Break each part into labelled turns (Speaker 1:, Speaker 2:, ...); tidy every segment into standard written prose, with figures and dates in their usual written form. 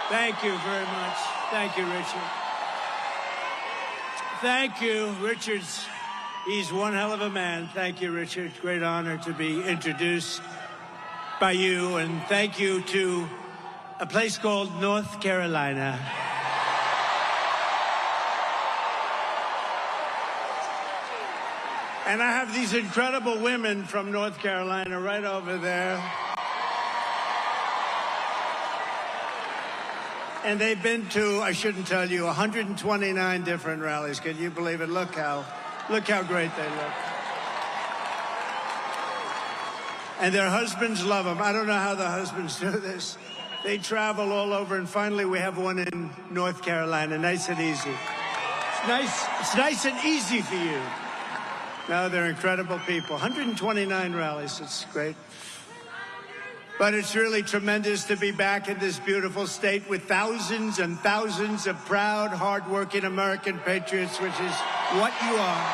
Speaker 1: Thank you very much. Thank you, Richard. Thank you, Richard's. He's one hell of a man. Thank you, Richard. Great honor to be introduced by you. And thank you to a place called North Carolina. And I have these incredible women from North Carolina right over there. And they've been to, I shouldn't tell you, 129 different rallies. Can you believe it? Look how great they look. And their husbands love them. I don't know how the husbands do this. They travel all over, and finally we have one in North Carolina, nice and easy. It's nice and easy for you. No, they're incredible people. 129 rallies, it's great. But it's really tremendous to be back in this beautiful state with thousands and thousands of proud, hardworking American patriots, which is what you are.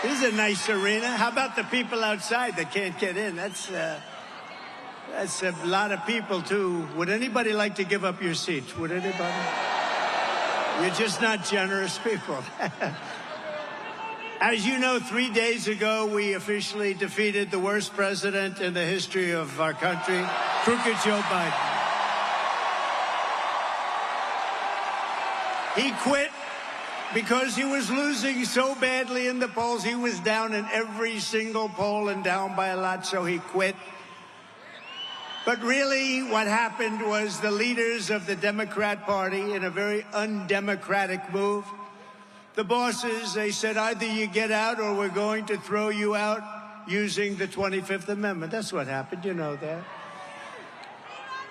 Speaker 1: This is a nice arena. How about the people outside that can't get in? That's a lot of people, too. Would anybody like to give up your seat? Would anybody? You're just not generous people. As you know, 3 days ago, we officially defeated the worst president in the history of our country, crooked Joe Biden. He quit because he was losing so badly in the polls. He was down in every single poll and down by a lot, so he quit. But really, what happened was the leaders of the Democrat Party, in a very undemocratic move, the bosses, they said, either you get out or we're going to throw you out using the 25th Amendment. That's what happened. You know that.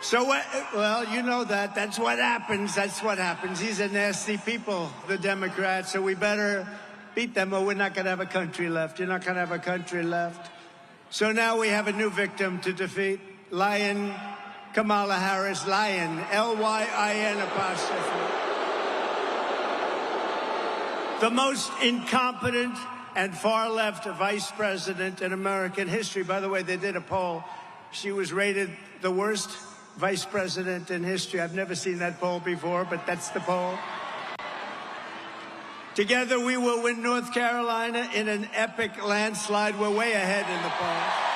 Speaker 1: So, well, you know that. That's what happens. That's what happens. These are nasty people, the Democrats, so we better beat them or we're not going to have a country left. You're not going to have a country left. So now we have a new victim to defeat. Lion Kamala Harris. Lion. L-Y-I-N apostrophe. The most incompetent and far-left vice president in American history. By the way, they did a poll. She was rated the worst vice president in history. I've never seen that poll before, but that's the poll. Together, we will win North Carolina in an epic landslide. We're way ahead in the polls.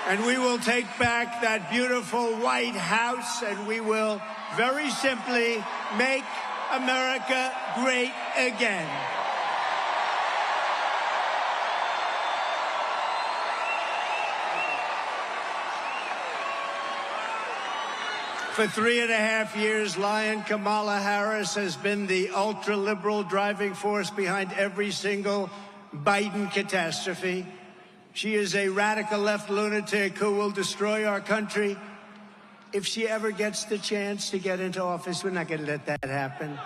Speaker 1: And we will take back that beautiful White House, and we will very simply make America great again. For 3.5 years, Lion Kamala Harris has been the ultra-liberal driving force behind every single Biden catastrophe. She is a radical left lunatic who will destroy our country. If she ever gets the chance to get into office, we're not going to let that happen.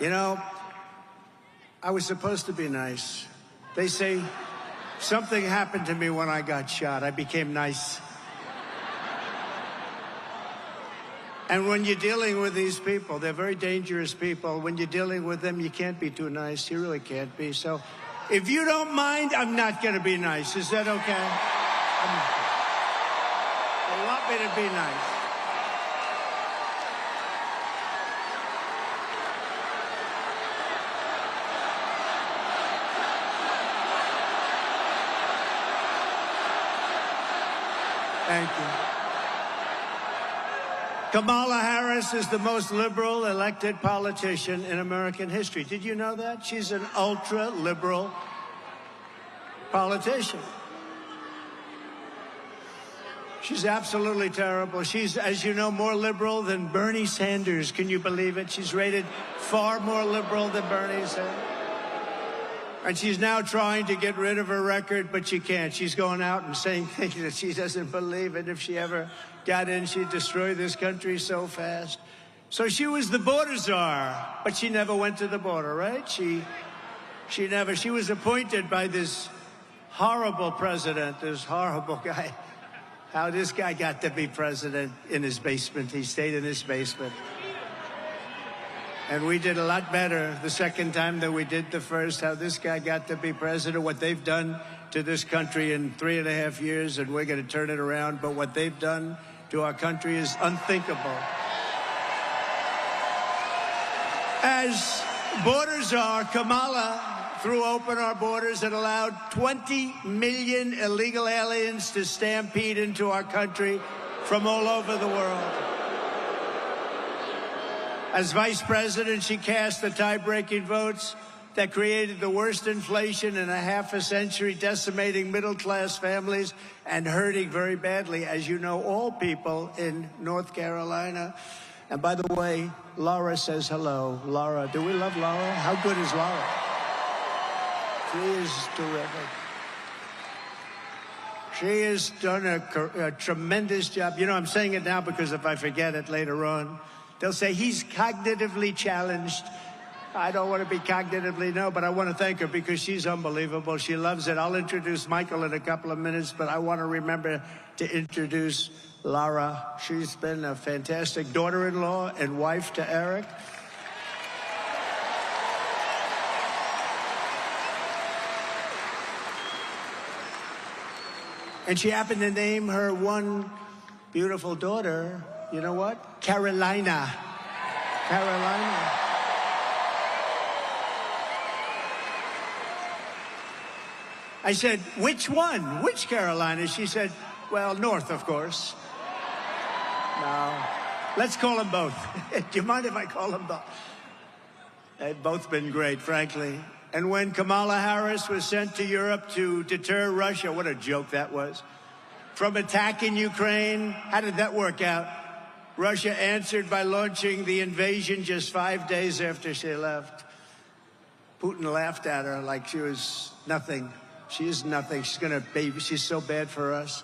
Speaker 1: You know, I was supposed to be nice. They say something happened to me when I got shot. I became nice. And when you're dealing with these people, they're very dangerous people. When you're dealing with them, you can't be too nice. You really can't be. So if you don't mind, I'm not going to be nice. Is that okay? You want me to be nice? Thank you. Kamala Harris is the most liberal elected politician in American history. Did you know that? She's an ultra-liberal politician. She's absolutely terrible. She's, as you know, more liberal than Bernie Sanders. Can you believe it? She's rated far more liberal than Bernie Sanders. And she's now trying to get rid of her record, but she can't. She's going out and saying things that she doesn't believe in. If she ever got in, she'd destroy this country so fast. So she was the border czar, but she never went to the border, right? She was appointed by this horrible president, this horrible guy. How this guy got to be president in his basement. He stayed in his basement. And we did a lot better the second time than we did the first. How this guy got to be president, what they've done to this country in 3.5 years, and we're going to turn it around. But what they've done to our country is unthinkable. As border czar, Kamala threw open our borders and allowed 20 million illegal aliens to stampede into our country from all over the world. As vice president, she cast the tie-breaking votes that created the worst inflation in a half a century, decimating middle-class families and hurting very badly, as you know, all people in North Carolina. And by the way, Laura says hello. Laura, do we love Laura? How good is Laura? She is terrific. She has done a tremendous job. You know, I'm saying it now because if I forget it later on, they'll say he's cognitively challenged. I don't want to be cognitively, no, but I want to thank her because she's unbelievable. She loves it. I'll introduce Michael in a couple of minutes, but I want to remember to introduce Laura. She's been a fantastic daughter-in-law and wife to Eric. And she happened to name her one beautiful daughter, you know what? Carolina. Carolina. I said, which one? Which Carolina? She said, well, North, of course. No. Let's call them both. Do you mind if I call them both? They've both been great, frankly. And when Kamala Harris was sent to Europe to deter Russia, what a joke that was, from attacking Ukraine, how did that work out? Russia answered by launching the invasion just 5 days after she left. Putin laughed at her like she was nothing. She is nothing. She's going to baby. She's so bad for us.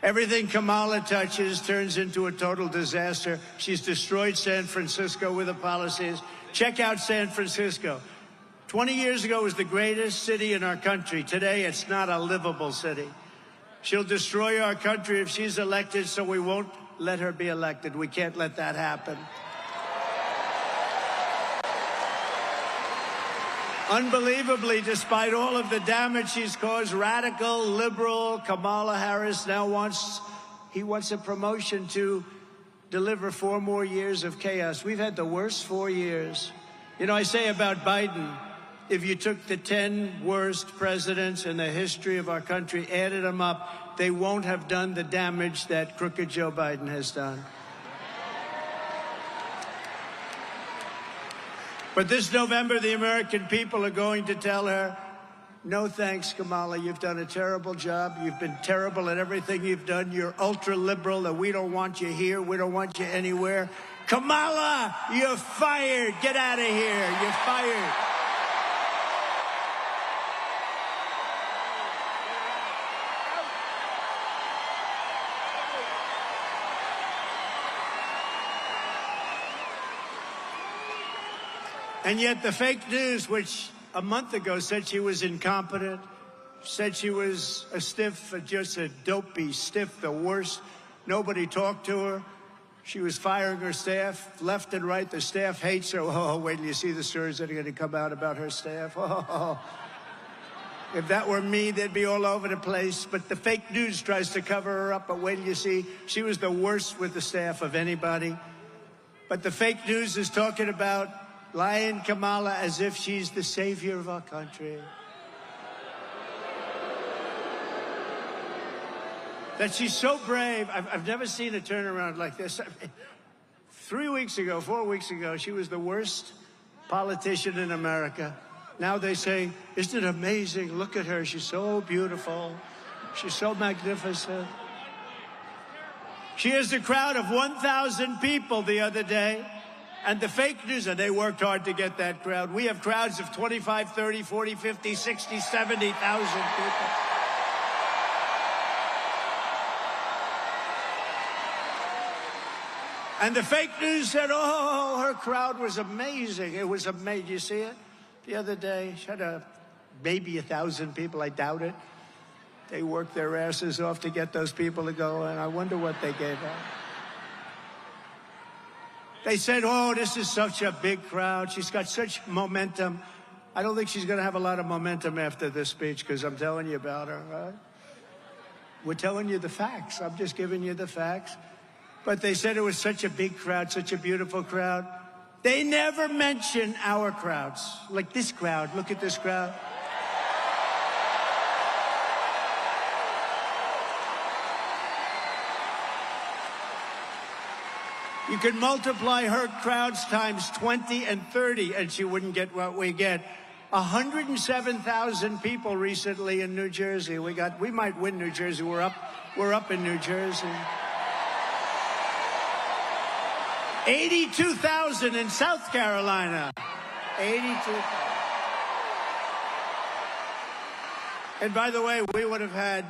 Speaker 1: Everything Kamala touches turns into a total disaster. She's destroyed San Francisco with her policies. Check out San Francisco. 20 years ago, it was the greatest city in our country. Today, it's not a livable city. She'll destroy our country if she's elected, so we won't let her be elected. We can't let that happen. Unbelievably, despite all of the damage she's caused, radical, liberal Kamala Harris now wants a promotion to deliver 4 more years of chaos. We've had the worst 4 years. You know, I say about Biden, if you took the 10 worst presidents in the history of our country, added them up, they won't have done the damage that crooked Joe Biden has done. But this November, the American people are going to tell her, no thanks, Kamala. You've done a terrible job. You've been terrible at everything you've done. You're ultra-liberal, and we don't want you here. We don't want you anywhere. Kamala, you're fired. Get out of here. You're fired. And yet the fake news, which a month ago said she was incompetent, said she was a stiff, just a dopey stiff, the worst. Nobody talked to her. She was firing her staff left and right. The staff hates her. Oh, wait till you see the stories that are going to come out about her staff. Oh. If that were me, they'd be all over the place. But the fake news tries to cover her up. But wait till you see, she was the worst with the staff of anybody. But the fake news is talking about lying Kamala as if she's the savior of our country. That she's so brave. I've never seen a turnaround like this. 3 weeks ago, 4 weeks ago, she was the worst politician in America. Now they say, isn't it amazing? Look at her. She's so beautiful. She's so magnificent. She has a crowd of 1,000 people the other day. And the fake news, and they worked hard to get that crowd. We have crowds of 25, 30, 40, 50, 60, 70,000 people. And the fake news said, oh, her crowd was amazing. It was amazing. You see it? The other day, she had maybe 1,000 people. I doubt it. They worked their asses off to get those people to go, and I wonder what they gave out. They said, oh, this is such a big crowd. She's got such momentum. I don't think she's going to have a lot of momentum after this speech, because I'm telling you about her, right? We're telling you the facts. I'm just giving you the facts. But they said it was such a big crowd, such a beautiful crowd. They never mention our crowds. Like this crowd. Look at this crowd. You could multiply her crowds times 20 and 30, and she wouldn't get what we get. 107,000 people recently in New Jersey. We might win New Jersey. We're up in New Jersey. 82,000 in South Carolina. 82,000. And by the way, we would have had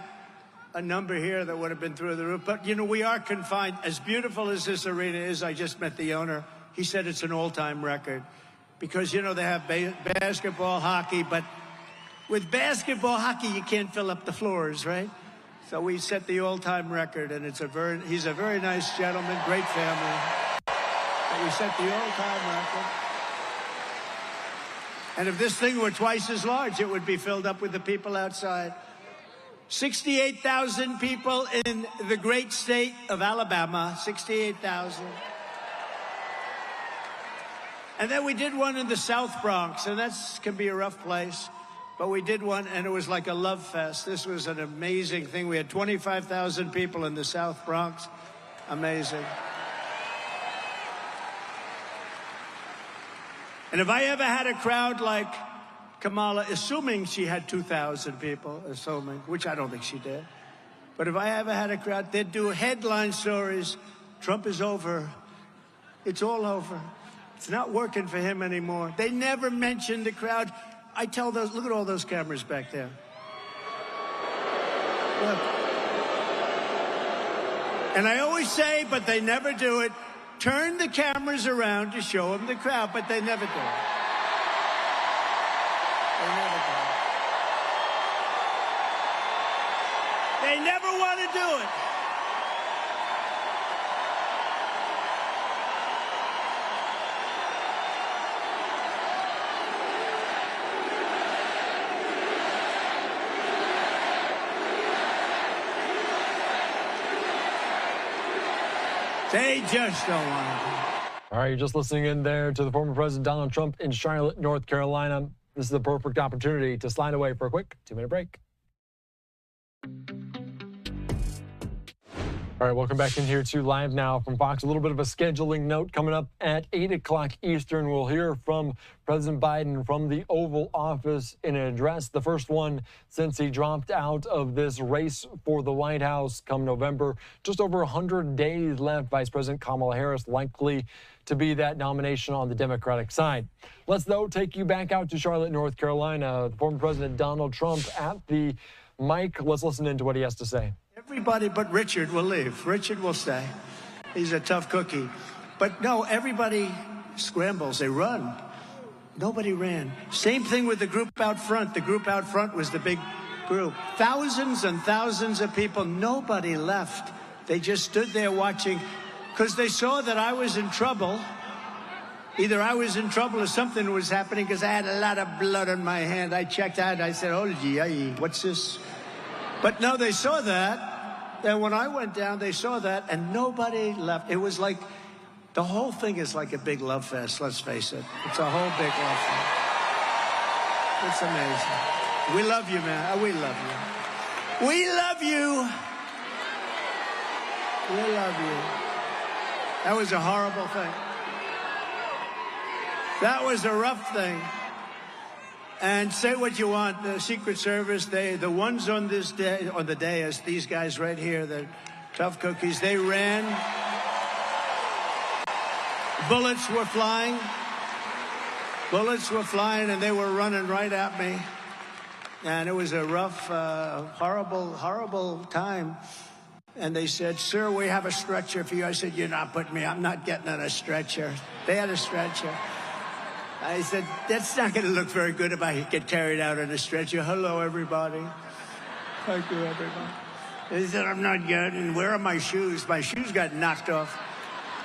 Speaker 1: a number here that would have been through the roof. But, you know, we are confined. As beautiful as this arena is, I just met the owner. He said it's an all-time record. Because, you know, they have basketball, hockey, but with basketball, hockey, you can't fill up the floors, right? So we set the all-time record, and he's a very nice gentleman, great family. But we set the all-time record. And if this thing were twice as large, it would be filled up with the people outside. 68,000 people in the great state of Alabama, 68,000. And then we did one in the South Bronx, and that can be a rough place. But we did one, and it was like a love fest. This was an amazing thing. We had 25,000 people in the South Bronx. Amazing. And if I ever had a crowd like Kamala, assuming she had 2,000 people, which I don't think she did. But if I ever had a crowd, they'd do headline stories. Trump is over. It's all over. It's not working for him anymore. They never mentioned the crowd. I tell those, look at all those cameras back there. Look. And I always say, but they never do it, turn the cameras around to show them the crowd, but they never do it. They never want to do it. They just don't want to do it.
Speaker 2: All right, you're just listening in there to the former President Donald Trump in Charlotte, North Carolina. This is the perfect opportunity to slide away for a quick 2-minute break. All right, welcome back in here to Live Now from Fox. A little bit of a scheduling note coming up at 8 o'clock Eastern. We'll hear from President Biden from the Oval Office in an address, the first one since he dropped out of this race for the White House come November. Just over 100 days left. Vice President Kamala Harris likely to be that nomination on the Democratic side. Let's, though, take you back out to Charlotte, North Carolina. The former President Donald Trump at the mic. Let's listen into what he has to say.
Speaker 1: Everybody but Richard will leave. Richard will stay. He's a tough cookie. But no, everybody scrambles. They run. Nobody ran. Same thing with the group out front. The group out front was the big group. Thousands and thousands of people. Nobody left. They just stood there watching because they saw that I was in trouble. Either I was in trouble or something was happening because I had a lot of blood on my hand. I checked out. I said, oh, gee, what's this? But no, they saw that. And when I went down, they saw that, and nobody left. It was like, the whole thing is like a big love fest, let's face it. It's a whole big love fest. It's amazing. We love you, man. We love you. We love you. We love you. That was a horrible thing. That was a rough thing. And say what you want, the Secret Service, the ones on this day, on the dais, these guys right here, the tough cookies, they ran. Bullets were flying. Bullets were flying, and they were running right at me. And it was a rough, horrible, horrible time. And they said, sir, we have a stretcher for you. I said, you're not putting me, I'm not getting on a stretcher. They had a stretcher. I said, that's not going to look very good if I get carried out on a stretcher. Hello, everybody. Thank you, everybody. They said, I'm not getting, where are my shoes? My shoes got knocked off.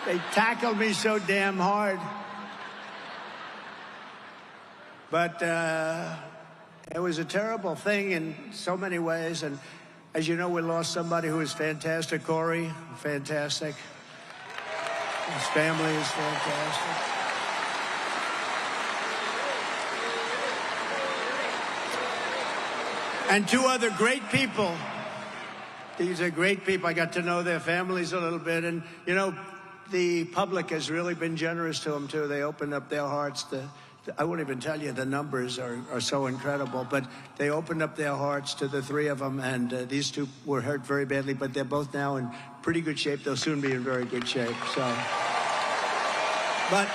Speaker 1: They tackled me so damn hard. But it was a terrible thing in so many ways. And as you know, we lost somebody who was fantastic, Corey, fantastic. His family is fantastic. And two other great people. These are great people. I got to know their families a little bit. And, you know, the public has really been generous to them, too. They opened up their hearts to I won't even tell you, the numbers are so incredible, but they opened up their hearts to the three of them, and these two were hurt very badly, but they're both now in pretty good shape. They'll soon be in very good shape. So, but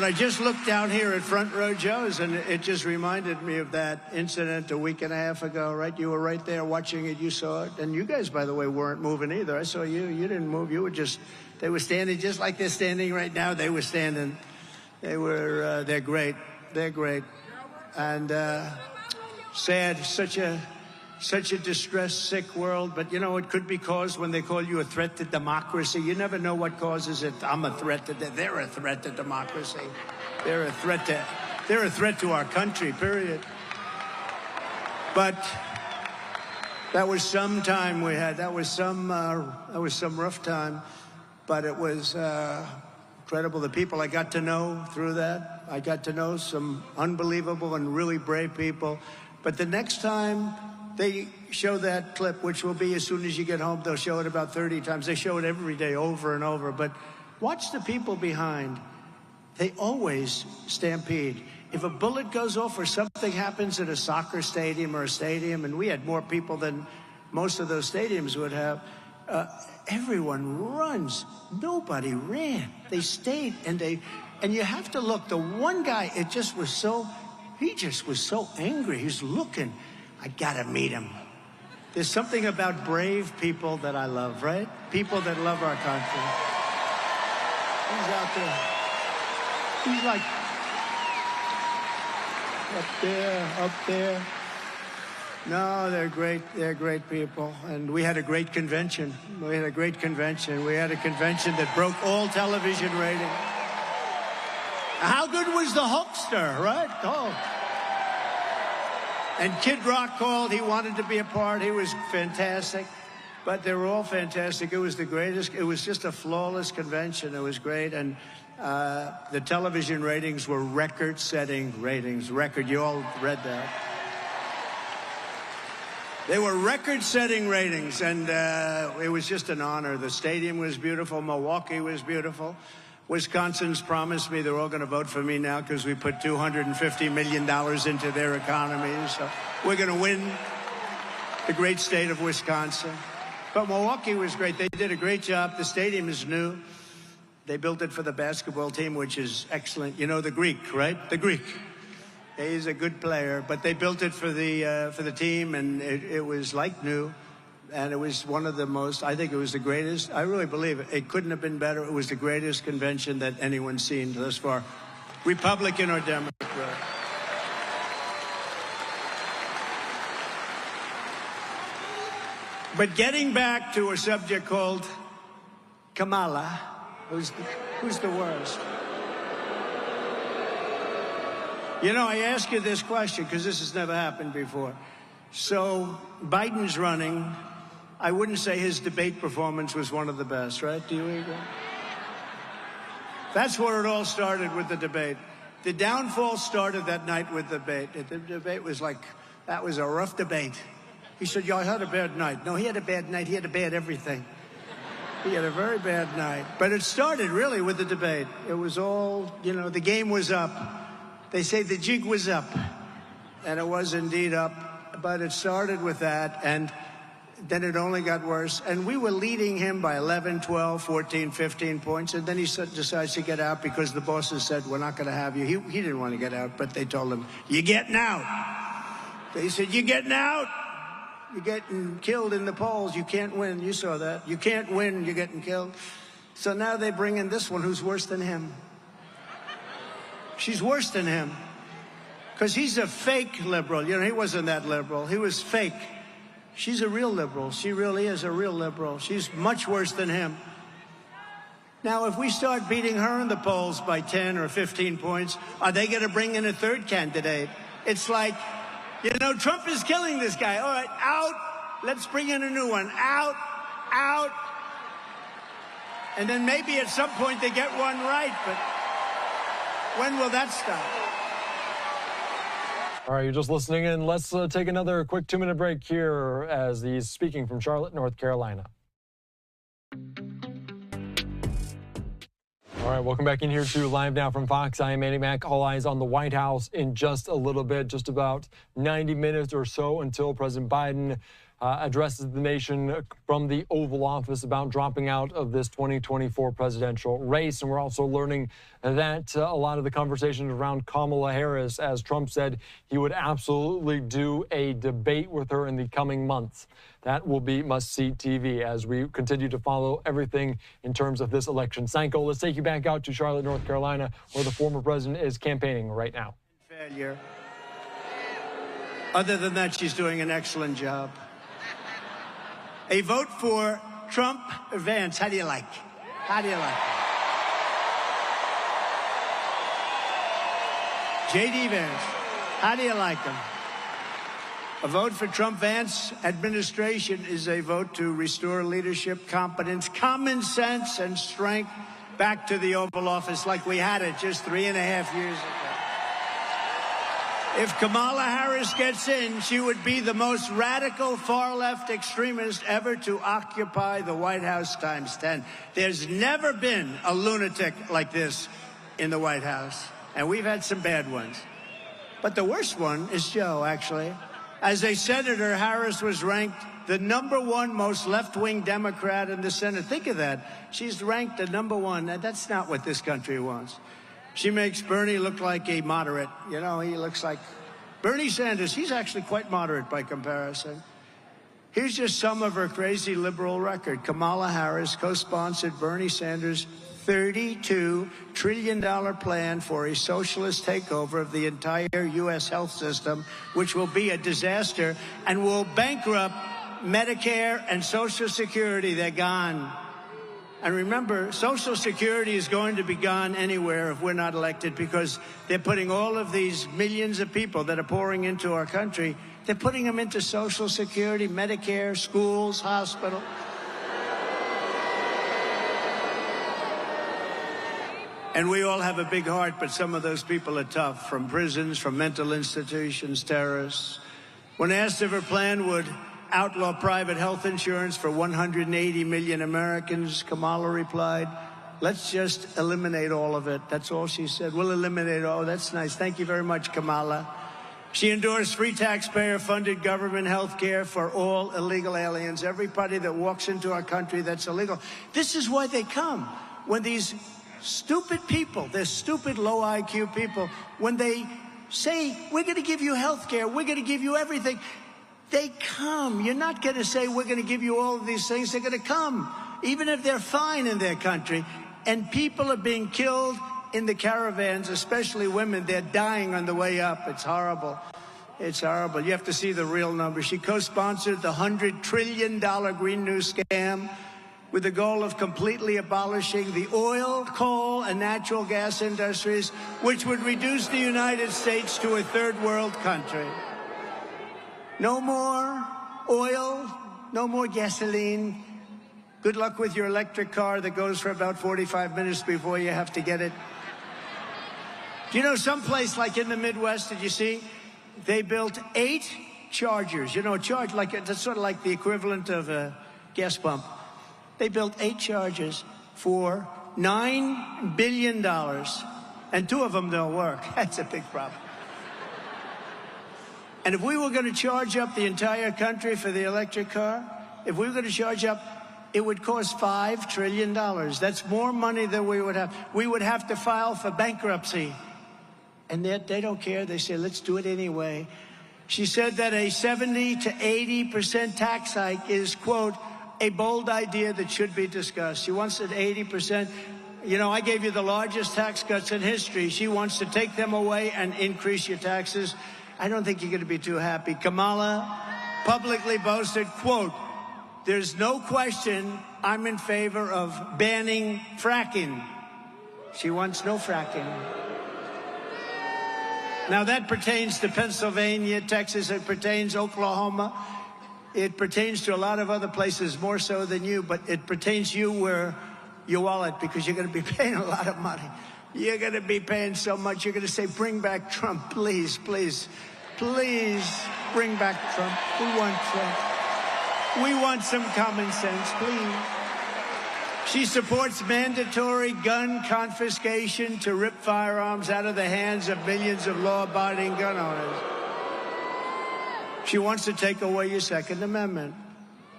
Speaker 1: I just looked down here at Front Row Joe's, and it just reminded me of that incident a week and a half ago, right? You were right there watching it. You saw it. And you guys, by the way, weren't moving either. I saw you. You didn't move. You were just, they were standing just like they're standing right now. They were standing. They're great. They're great. And sad, such a distressed, sick world. But, you know, it could be caused when they call you a threat to democracy. You never know what causes it. I'm a threat to they're a threat to democracy. They're a threat to our country, period. But that was some time we had. That was some rough time. But it was incredible. The people I got to know through that. I got to know some unbelievable and really brave people. But the next time they show that clip, which will be as soon as you get home, they'll show it about 30 times. They show it every day over and over. But watch the people behind. They always stampede. If a bullet goes off or something happens at a soccer stadium or a stadium, and we had more people than most of those stadiums would have, everyone runs. Nobody ran. They stayed, and you have to look. The one guy, he just was so angry. He's looking. I gotta meet him. There's something about brave people that I love, right? People that love our country. He's out there. He's like up there. No, they're great. They're great people. And we had a great convention. We had a convention that broke all television ratings. How good was the Hulkster, right? Oh. And Kid Rock called. He wanted to be a part. He was fantastic. But they were all fantastic. It was the greatest. It was just a flawless convention. It was great. And the television ratings were record-setting ratings. You all read that. They were record-setting ratings, and it was just an honor. The stadium was beautiful. Milwaukee was beautiful. Wisconsin's promised me they're all going to vote for me now because we put $250 million into their economy. So we're going to win the great state of Wisconsin. But Milwaukee was great. They did a great job. The stadium is new. They built it for the basketball team, which is excellent. You know the Greek, right? The Greek. He's a good player, but they built it for the team, and it was like new. And it was one of the most, I think it was the greatest. I really believe it couldn't have been better. It was the greatest convention that anyone's seen thus far, Republican or Democrat. But getting back to a subject called Kamala, who's the worst? You know, I ask you this question because this has never happened before. So Biden's running. I wouldn't say his debate performance was one of the best, right? Do you agree? That's where it all started, with the debate. The downfall started that night with the debate. The debate was like, that was a rough debate. He said, y'all had a bad night. No, he had a bad night. He had a bad everything. He had a very bad night. But it started really with the debate. It was all, you know, the game was up. They say the jig was up. And it was indeed up. But it started with that. And then it only got worse. And we were leading him by 11, 12, 14, 15 points. And then he decides to get out because the bosses said, we're not going to have you. He didn't want to get out, but they told him, you're getting out. They said, you're getting out. You're getting killed in the polls. You can't win. You saw that. You can't win. You're getting killed. So now they bring in this one who's worse than him. She's worse than him because he's a fake liberal. You know, he wasn't that liberal. He was fake. She's a real liberal. She really is a real liberal. She's much worse than him. Now, if we start beating her in the polls by 10 or 15 points, are they going to bring in a third candidate? It's like, you know, Trump is killing this guy. All right, out. Let's bring in a new one. Out, out. And then maybe at some point they get one right, but when will that stop?
Speaker 2: All right, you're just listening in. Let's take another quick 2-minute break here as he's speaking from Charlotte, North Carolina. All right, welcome back in here to Live Now from Fox. I am Andy Mack. All eyes on the White House in just a little bit, just about 90 minutes or so until President Biden addresses the nation from the Oval Office about dropping out of this 2024 presidential race. And we're also learning that a lot of the conversations around Kamala Harris, as Trump said, he would absolutely do a debate with her in the coming months. That will be must-see TV as we continue to follow everything in terms of this election cycle. Let's take you back out to Charlotte, North Carolina, where the former president is campaigning right now.
Speaker 1: Failure. Other than that, she's doing an excellent job. A vote for Trump or Vance. How do you like? How do you like it? J.D. Vance. How do you like him? A vote for Trump-Vance administration is a vote to restore leadership, competence, common sense, and strength back to the Oval Office like we had it just 3.5 years ago. If Kamala Harris gets in, she would be the most radical far-left extremist ever to occupy the White House times 10. There's never been a lunatic like this in the White House, and we've had some bad ones. But the worst one is Joe, actually. As a senator, Harris was ranked the #1 most left-wing Democrat in the Senate. Think of that. She's ranked the #1. That's not what this country wants. She makes Bernie look like a moderate. You know, he looks like Bernie Sanders. He's actually quite moderate by comparison. Here's just some of her crazy liberal record. Kamala Harris co-sponsored Bernie Sanders' $32 trillion plan for a socialist takeover of the entire U.S. health system, which will be a disaster and will bankrupt Medicare and Social Security. They're gone. And remember, Social Security is going to be gone anywhere if we're not elected, because they're putting all of these millions of people that are pouring into our country, they're putting them into Social Security, Medicare, schools, hospital. And we all have a big heart, but some of those people are tough, from prisons, from mental institutions, terrorists. When asked if her plan would outlaw private health insurance for 180 million Americans, Kamala replied, "Let's just eliminate all of it." That's all she said. We'll eliminate all. That's nice. Thank you very much, Kamala. She endorsed free taxpayer-funded government health care for all illegal aliens, everybody that walks into our country that's illegal. This is why they come. When these stupid people, they're stupid, low IQ people, when they say, we're going to give you health care, we're going to give you everything, they come. You're not going to say, we're going to give you all of these things. They're going to come, even if they're fine in their country. And people are being killed in the caravans, especially women. They're dying on the way up. It's horrible. It's horrible. You have to see the real numbers. She co-sponsored the $100 trillion Green New scam with the goal of completely abolishing the oil, coal, and natural gas industries, which would reduce the United States to a third world country. No more oil, no more gasoline. Good luck with your electric car that goes for about 45 minutes before you have to get it. Do you know someplace like in the Midwest, did you see? They built 8 chargers. You know, charge like that's sort of like the equivalent of a gas pump. They built 8 chargers for $9 billion, and 2 of them don't work. That's a big problem. And if we were going to charge up the entire country for the electric car, if we were going to charge up, it would cost $5 trillion. That's more money than we would have. We would have to file for bankruptcy. And they don't care. They say, let's do it anyway. She said that a 70 to 80% tax hike is, quote, a bold idea that should be discussed. She wants it 80%. You know, I gave you the largest tax cuts in history. She wants to take them away and increase your taxes. I don't think you're going to be too happy. Kamala publicly boasted, quote, there's no question I'm in favor of banning fracking. She wants no fracking. Now, that pertains to Pennsylvania, Texas, it pertains to Oklahoma. It pertains to a lot of other places, more so than you, but it pertains to you where your wallet, because you're going to be paying a lot of money. You're going to be paying so much, you're going to say, bring back Trump, please, please, please bring back Trump. We want Trump. We want some common sense, please. She supports mandatory gun confiscation to rip firearms out of the hands of millions of law-abiding gun owners. She wants to take away your Second Amendment,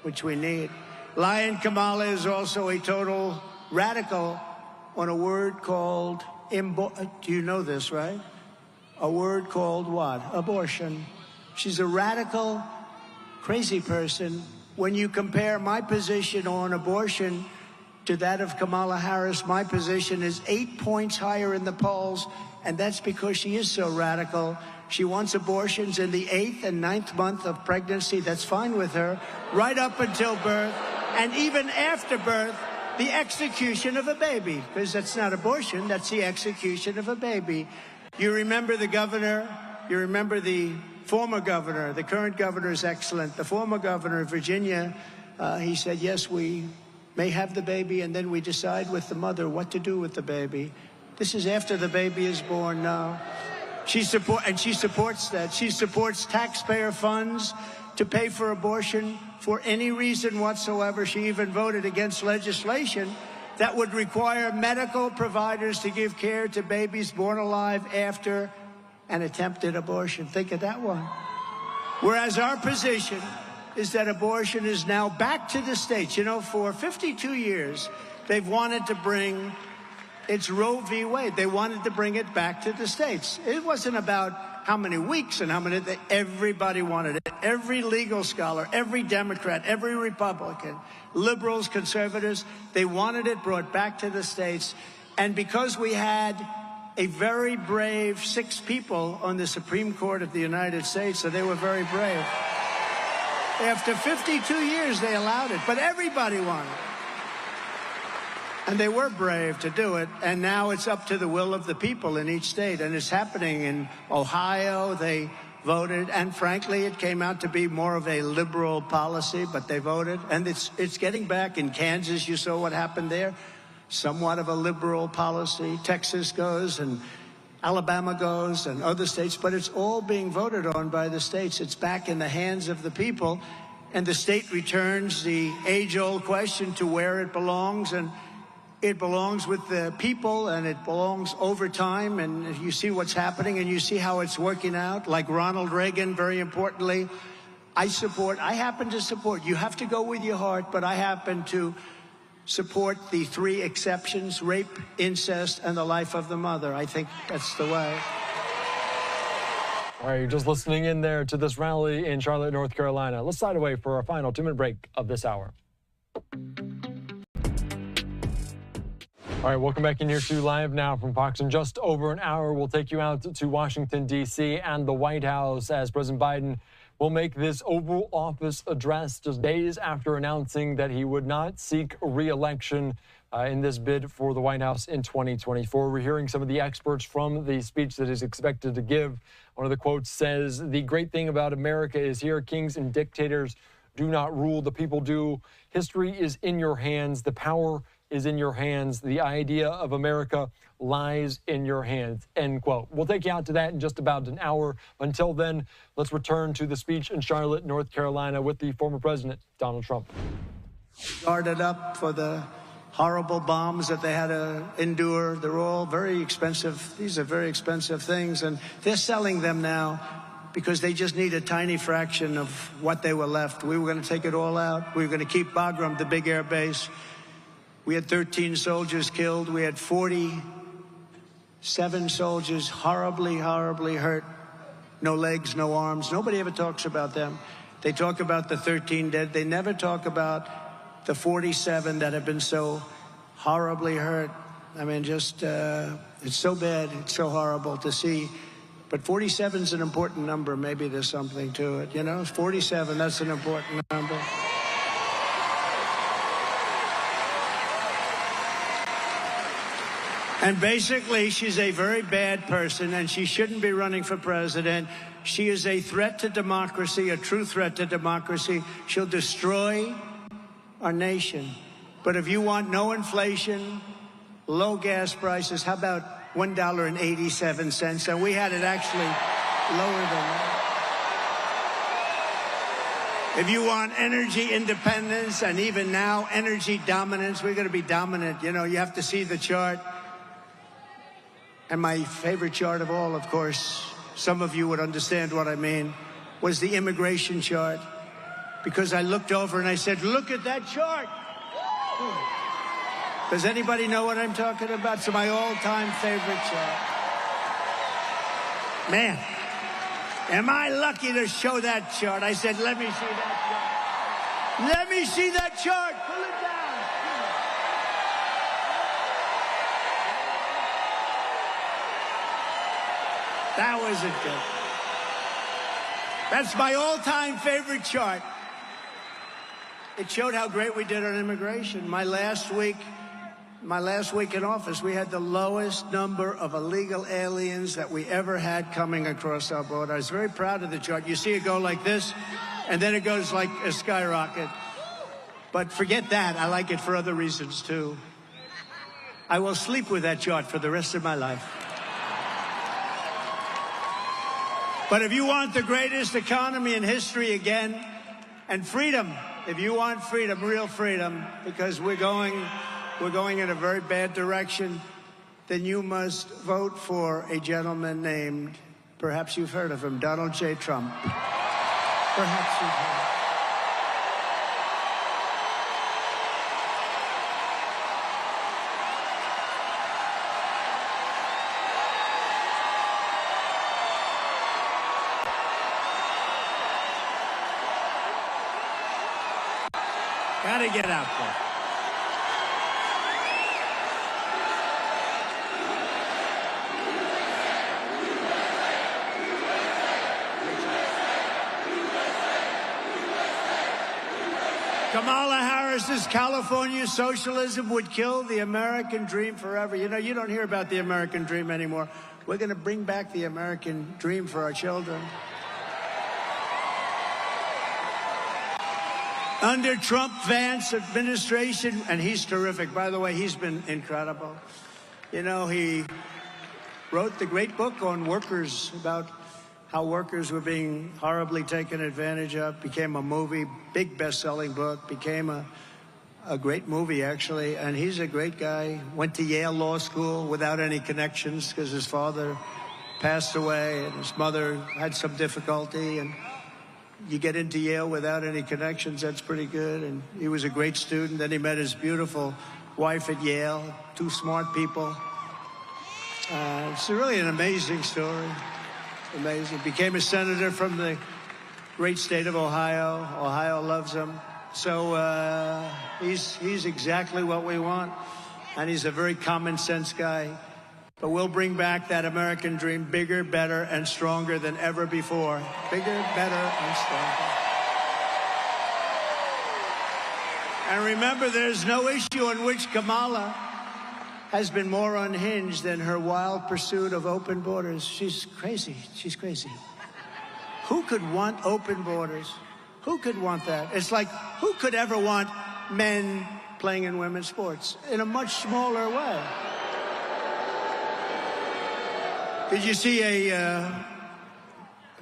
Speaker 1: which we need. Lion Kamala is also a total radical on a word called, do you know this, right? A word called what? Abortion. She's a radical, crazy person. When you compare my position on abortion to that of Kamala Harris, my position is 8 points higher in the polls, and that's because she is so radical. She wants abortions in the 8th and 9th month of pregnancy. That's fine with her, right up until birth, and even after birth, the execution of a baby, because that's not abortion, that's the execution of a baby. You remember the governor, you remember the former governor, the current governor is excellent. The former governor of Virginia, he said, yes, we may have the baby, and then we decide with the mother what to do with the baby. This is after the baby is born now. She supports that. She supports taxpayer funds to pay for abortion for any reason whatsoever. She even voted against legislation that would require medical providers to give care to babies born alive after an attempted abortion. Think of that one. Whereas our position is that abortion is now back to the states. You know, for 52 years, they've wanted to bring, it's Roe v. Wade. They wanted to bring it back to the states. It wasn't about how many weeks and how many, everybody wanted it. Every legal scholar, every Democrat, every Republican, liberals, conservatives, they wanted it brought back to the states. And because we had a very brave 6 people on the Supreme Court of the United States, so they were very brave. After 52 years, they allowed it, but everybody wanted it. And they were brave to do it, and now it's up to the will of the people in each state, and it's happening in Ohio. They voted, and frankly, it came out to be more of a liberal policy, but they voted, and it's getting back. In Kansas, you saw what happened there, somewhat of a liberal policy. Texas goes, and Alabama goes, and other states, but it's all being voted on by the states. It's back in the hands of the people, and the state returns the age-old question to where it belongs, and it belongs with the people, and it belongs over time, and you see what's happening, and you see how it's working out. Like Ronald Reagan, very importantly, I happen to support, you have to go with your heart, but I happen to support the 3 exceptions: rape, incest, and the life of the mother. I think that's the way.
Speaker 2: All right, you're just listening in there to this rally in Charlotte, North Carolina. Let's slide away for our final 2-minute break of this hour. All right, welcome back in here to Live Now from Fox. In just over an hour, we'll take you out to Washington, D.C. and the White House as President Biden will make this Oval Office address just days after announcing that he would not seek re-election in this bid for the White House in 2024. We're hearing some of the experts from the speech that is expected to give. One of the quotes says, "The great thing about America is here, kings and dictators do not rule, the people do. History is in your hands. The power is in your hands. The idea of America lies in your hands," end quote. We'll take you out to that in just about an hour. Until then, let's return to the speech in Charlotte, North Carolina with the former president, Donald Trump.
Speaker 1: Guarded up for the horrible bombs that they had to endure. They're all very expensive. These are very expensive things, and they're selling them now because they just need a tiny fraction of what they were left. We were going to take it all out. We were going to keep Bagram, the big air base. We had 13 soldiers killed. We had 47 soldiers horribly, horribly hurt. No legs, no arms. Nobody ever talks about them. They talk about the 13 dead. They never talk about the 47 that have been so horribly hurt. I mean, just, it's so bad. It's so horrible to see. But 47 is an important number. Maybe there's something to it. You know, 47, that's an important number. And basically, she's a very bad person, and she shouldn't be running for president. She is a threat to democracy, a true threat to democracy. She'll destroy our nation. But if you want no inflation, low gas prices, how about $1.87? And we had it actually lower than that. If you want energy independence and even now energy dominance, we're going to be dominant. You know, you have to see the chart. And my favorite chart of all, of course, some of you would understand what I mean, was the immigration chart. Because I looked over and I said, look at that chart. Does anybody know what I'm talking about? It's my all-time favorite chart. Man, am I lucky to show that chart? I said, let me see that chart. Let me see that chart. Pull it down. That wasn't good. That's my all-time favorite chart. It showed how great we did on immigration. My last week in office, we had the lowest number of illegal aliens that we ever had coming across our border. I was very proud of the chart. You see it go like this, and then it goes like a skyrocket. But forget that. I like it for other reasons, too. I will sleep with that chart for the rest of my life. But if you want the greatest economy in history again, and freedom, if you want freedom, real freedom, because we're going in a very bad direction, then you must vote for a gentleman named, perhaps you've heard of him, Donald J. Trump. Perhaps you've heard of him. Gotta get out there. Kamala Harris's California socialism would kill the American dream forever. You know, you don't hear about the American dream anymore. We're going to bring back the American dream for our children. Under Trump-Vance administration, and he's terrific. By the way, he's been incredible. You know, he wrote the great book on workers, about how workers were being horribly taken advantage of. Became a movie, big best-selling book, became a great movie, actually. And he's a great guy. Went to Yale Law School without any connections because his father passed away and his mother had some difficulty. And you get into Yale without any connections, that's pretty good. And he was a great student. Then he met his beautiful wife at Yale, two smart people. It's really an amazing story. Amazing. Became a senator from the great state of Ohio. Ohio loves him. So he's exactly what we want. And he's a very common sense guy. But we'll bring back that American dream bigger, better, and stronger than ever before. Bigger, better, and stronger. And remember, there's no issue on which Kamala has been more unhinged than her wild pursuit of open borders. She's crazy. She's crazy. Who could want open borders? Who could want that? It's like, who could ever want men playing in women's sports in a much smaller way? Did you see a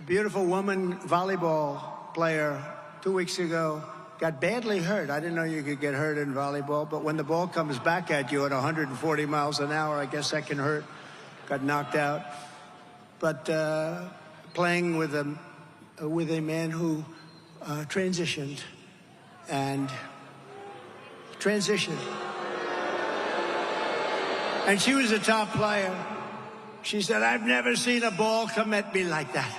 Speaker 1: beautiful woman volleyball player 2 weeks ago got badly hurt? I didn't know you could get hurt in volleyball, but when the ball comes back at you at 140 miles an hour, I guess that can hurt. Got knocked out. But playing with a man who transitioned. And she was a top player. She said, I've never seen a ball come at me like that.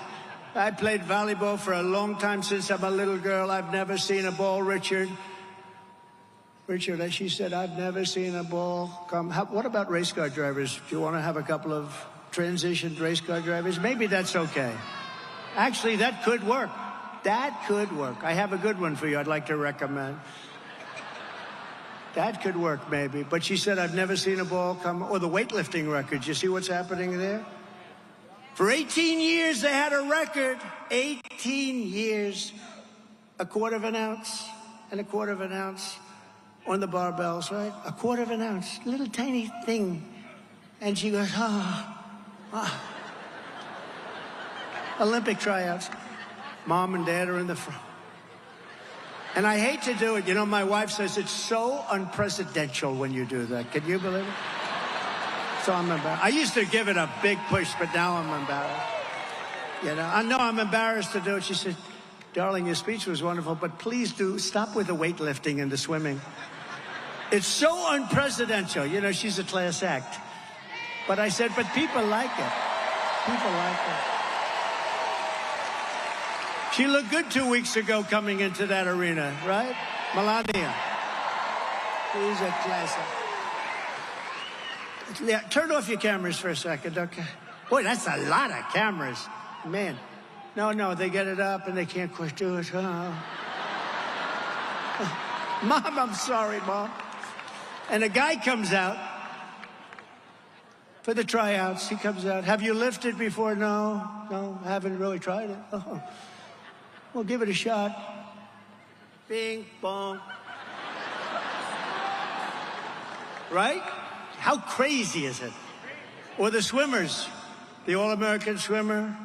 Speaker 1: I played volleyball for a long time since I'm a little girl. I've never seen a ball, Richard, she said, I've never seen a ball come. What about race car drivers? Do you want to have a couple of transitioned race car drivers? Maybe that's okay. Actually, that could work. That could work. I have a good one for you I'd like to recommend. That could work, maybe. But she said, I've never seen a ball come, or the weightlifting records. You see what's happening there? For 18 years, they had a record. 18 years. A quarter of an ounce and a quarter of an ounce on the barbells, right? A quarter of an ounce, little tiny thing. And she goes, oh. Olympic tryouts. Mom and Dad are in the front. And I hate to do it. You know, my wife says it's so unprecedented when you do that. Can you believe it? So I'm embarrassed. I used to give it a big push, but now I'm embarrassed. You know, I know I'm embarrassed to do it. She said, darling, your speech was wonderful, but please do stop with the weightlifting and the swimming. It's so unprecedented. You know, she's a class act. But I said, but people like it. People like it. She looked good 2 weeks ago coming into that arena, right? Melania. She's a class act. Yeah, turn off your cameras for a second, okay? Boy, that's a lot of cameras. Man. No, they get it up and they can't quite do it. Oh. Mom, I'm sorry, Mom. And a guy comes out for the tryouts. He comes out. Have you lifted before? No, I haven't really tried it. Oh. Well, give it a shot. Bing, bong. Right? How crazy is it? Or the swimmers, the All-American swimmer.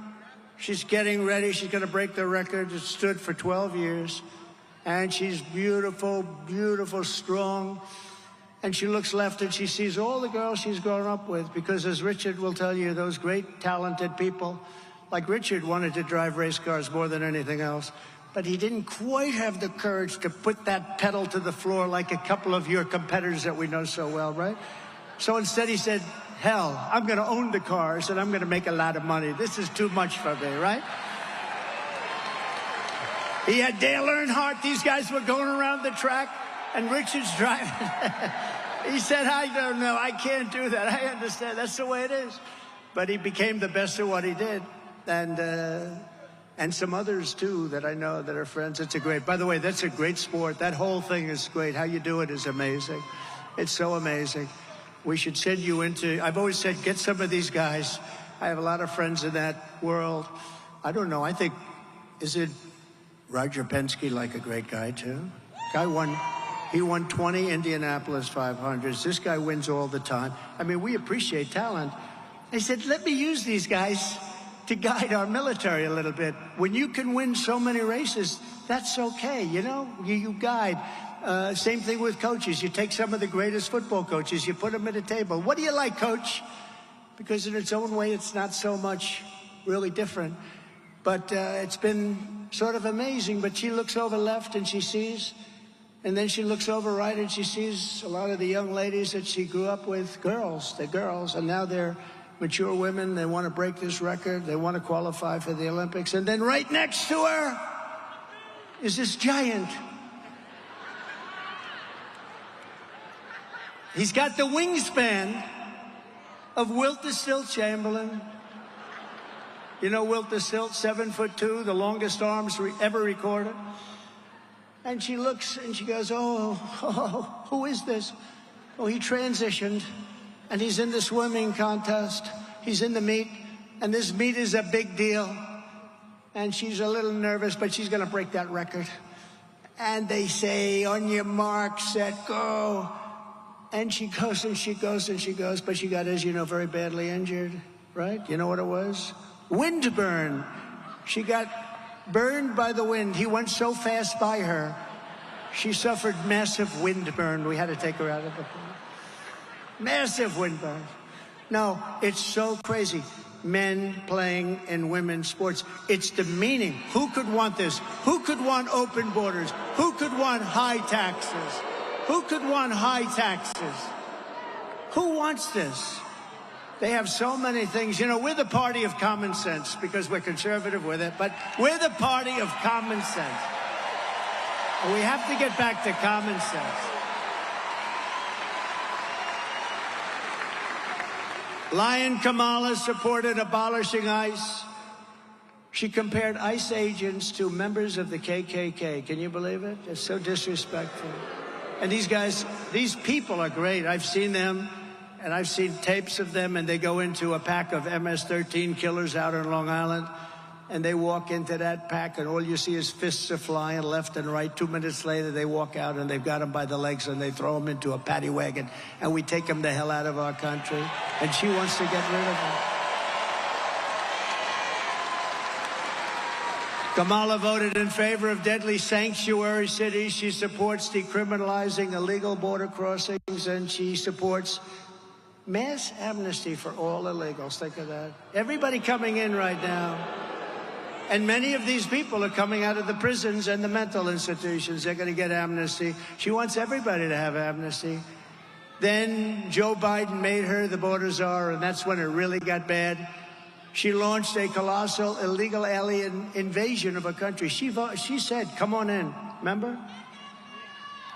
Speaker 1: She's getting ready. She's going to break the record. It stood for 12 years. And she's beautiful, beautiful, strong. And she looks left and she sees all the girls she's grown up with. Because as Richard will tell you, those great, talented people, like Richard wanted to drive race cars more than anything else. But he didn't quite have the courage to put that pedal to the floor like a couple of your competitors that we know so well, right? So instead he said, hell, I'm going to own the cars and I'm going to make a lot of money. This is too much for me, right? He had Dale Earnhardt. These guys were going around the track and Richard's driving. He said, I don't know. I can't do that. I understand. That's the way it is. But he became the best at what he did. And some others, too, that I know that are friends. It's a great, by the way, that's a great sport. That whole thing is great. How you do it is amazing. It's so amazing. We should send you into, I've always said, get some of these guys. I have a lot of friends in that world. I don't know. I think, is it Roger Penske, like a great guy, too? He won 20 Indianapolis 500s. This guy wins all the time. I mean, we appreciate talent. I said, let me use these guys to guide our military a little bit. When you can win so many races, that's okay, you know? You guide. Same thing with coaches. You take some of the greatest football coaches, you put them at a table. What do you like, coach? Because in its own way, it's not so much really different. But it's been sort of amazing. But she looks over left and she sees, and then she looks over right and she sees a lot of the young ladies that she grew up with, girls. They're girls, and now they're mature women. They want to break this record. They want to qualify for the Olympics. And then right next to her is this giant. He's got the wingspan of Wilt the Stilt Chamberlain. You know Wilt the Stilt, 7'2", the longest arms ever recorded. And she looks and she goes, oh, who is this? Oh, he transitioned. And he's in the swimming contest. He's in the meet. And this meet is a big deal. And she's a little nervous, but she's going to break that record. And they say, on your mark, set, go. And she goes and she goes and she goes. But she got, as you know, very badly injured, right? You know what it was? Wind burn. She got burned by the wind. He went so fast by her. She suffered massive wind burn. We had to take her out of the pool. Massive wind burn. No, it's so crazy. Men playing in women's sports. It's demeaning. Who could want this? Who could want open borders? Who could want high taxes? Who could want high taxes? Who wants this? They have so many things. You know, we're the party of common sense because we're conservative with it, but we're the party of common sense. And we have to get back to common sense. Lion Kamala supported abolishing ICE. She compared ICE agents to members of the KKK. Can you believe it? It's so disrespectful. And these guys, these people are great. I've seen them, and I've seen tapes of them, and they go into a pack of MS-13 killers out on Long Island, and they walk into that pack, and all you see is fists are flying left and right. 2 minutes later, they walk out, and they've got them by the legs, and they throw them into a paddy wagon, and we take them the hell out of our country, and she wants to get rid of them. Kamala voted in favor of deadly sanctuary cities. She supports decriminalizing illegal border crossings, and she supports mass amnesty for all illegals. Think of that. Everybody coming in right now. And many of these people are coming out of the prisons and the mental institutions. They're going to get amnesty. She wants everybody to have amnesty. Then Joe Biden made her the border czar, and that's when it really got bad. She launched a colossal illegal alien invasion of a country. She said, come on in, remember?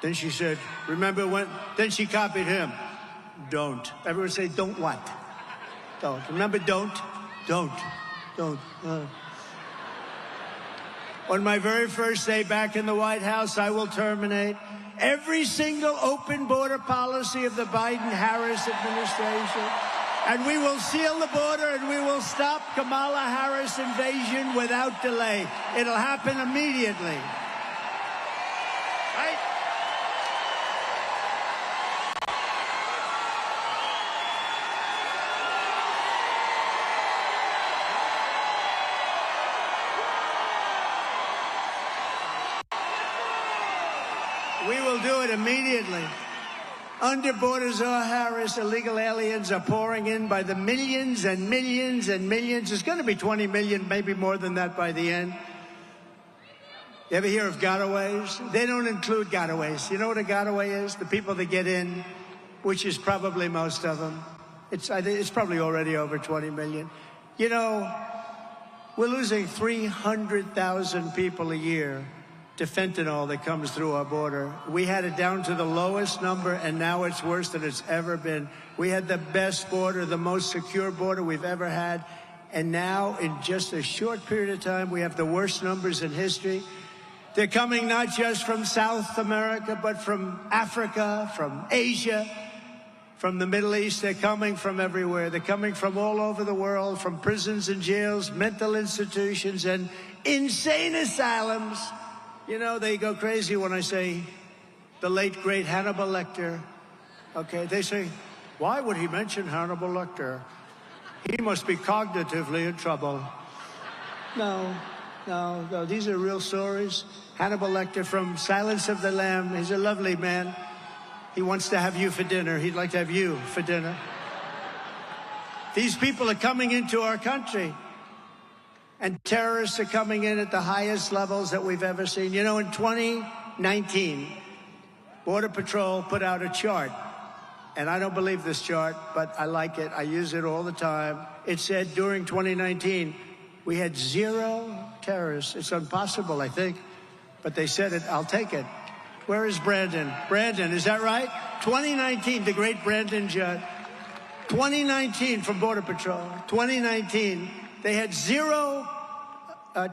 Speaker 1: Then she said, remember when? Then she copied him. Don't. Everyone say, don't what? Don't. Remember, don't? Don't. Don't. On my very first day back in the White House, I will terminate every single open border policy of the Biden-Harris administration. And we will seal the border, and we will stop Kamala Harris invasion without delay. It'll happen immediately. Right? We will do it immediately. Under border czar Harris, illegal aliens are pouring in by the millions and millions and millions. It's going to be 20 million, maybe more than that by the end. You ever hear of gotaways? They don't include gotaways. You know what a gotaway is? The people that get in, which is probably most of them. It's probably already over 20 million. You know, we're losing 300,000 people a year to fentanyl that comes through our border. We had it down to the lowest number, and now it's worse than it's ever been. We had the best border, the most secure border we've ever had, and now in just a short period of time, we have the worst numbers in history. They're coming not just from South America, but from Africa, from Asia, from the Middle East. They're coming from everywhere. They're coming from all over the world, from prisons and jails, mental institutions, and insane asylums. You know, they go crazy when I say the late, great Hannibal Lecter. Okay, they say, why would he mention Hannibal Lecter? He must be cognitively in trouble. No, these are real stories. Hannibal Lecter from Silence of the Lamb. He's a lovely man. He wants to have you for dinner. He'd like to have you for dinner. These people are coming into our country. And terrorists are coming in at the highest levels that we've ever seen. You know, in 2019, Border Patrol put out a chart. And I don't believe this chart, but I like it. I use it all the time. It said during 2019, we had 0 terrorists. It's impossible, I think. But they said it. I'll take it. Where is Brandon? Brandon, is that right? 2019, the great Brandon Judd. 2019 from Border Patrol. 2019. They had 0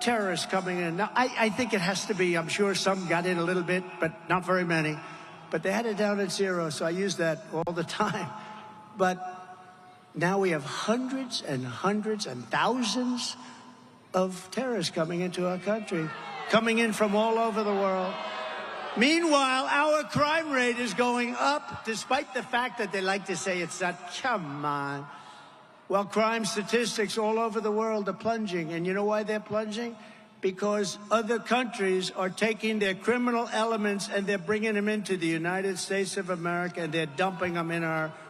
Speaker 1: terrorists coming in. Now, I think it has to be, I'm sure some got in a little bit, but not very many. But they had it down at 0, so I use that all the time. But now we have hundreds and hundreds and thousands of terrorists coming into our country, coming in from all over the world. Meanwhile, our crime rate is going up, despite the fact that they like to say it's not. Come on. Well, crime statistics all over the world are plunging. And you know why they're plunging? Because other countries are taking their criminal elements and they're bringing them into the United States of America, and they're dumping them in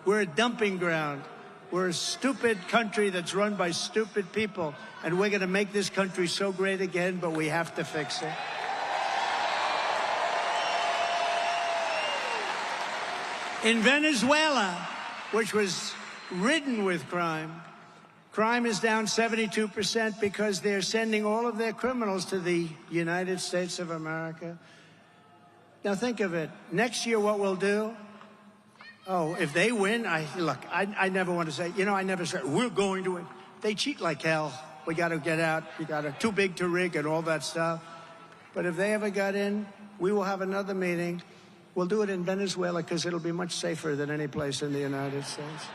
Speaker 1: we're a dumping ground. We're a stupid country that's run by stupid people. And we're going to make this country so great again, but we have to fix it. In Venezuela, which was ridden with crime. Crime is down 72% because they're sending all of their criminals to the United States of America. Now think of it. Next year, what we'll do? Oh, if they win, I never want to say, I never say, we're going to win. They cheat like hell. We got to get out. We got to too big to rig and all that stuff. But if they ever got in, we will have another meeting. We'll do it in Venezuela because it'll be much safer than any place in the United States.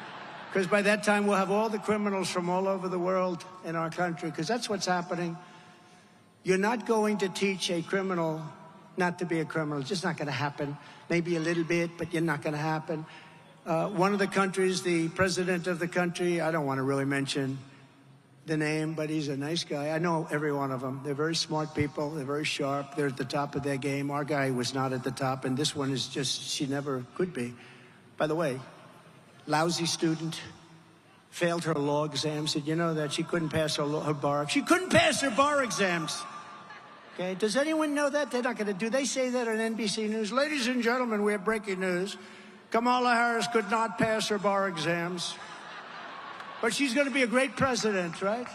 Speaker 1: Because by that time, we'll have all the criminals from all over the world in our country, because that's what's happening. You're not going to teach a criminal not to be a criminal. It's just not going to happen. Maybe a little bit, but you're not going to happen. One of the countries, the president of the country, I don't want to really mention the name, but he's a nice guy. I know every one of them. They're very smart people. They're very sharp. They're at the top of their game. Our guy was not at the top, and this one is just, she never could be. By the way, lousy student, failed her law exams. Did you know that? She couldn't pass her bar. She couldn't pass her bar exams. Okay, does anyone know that? They're not going to do. They say that on NBC News. Ladies and gentlemen, we have breaking news. Kamala Harris could not pass her bar exams. But she's going to be a great president, right?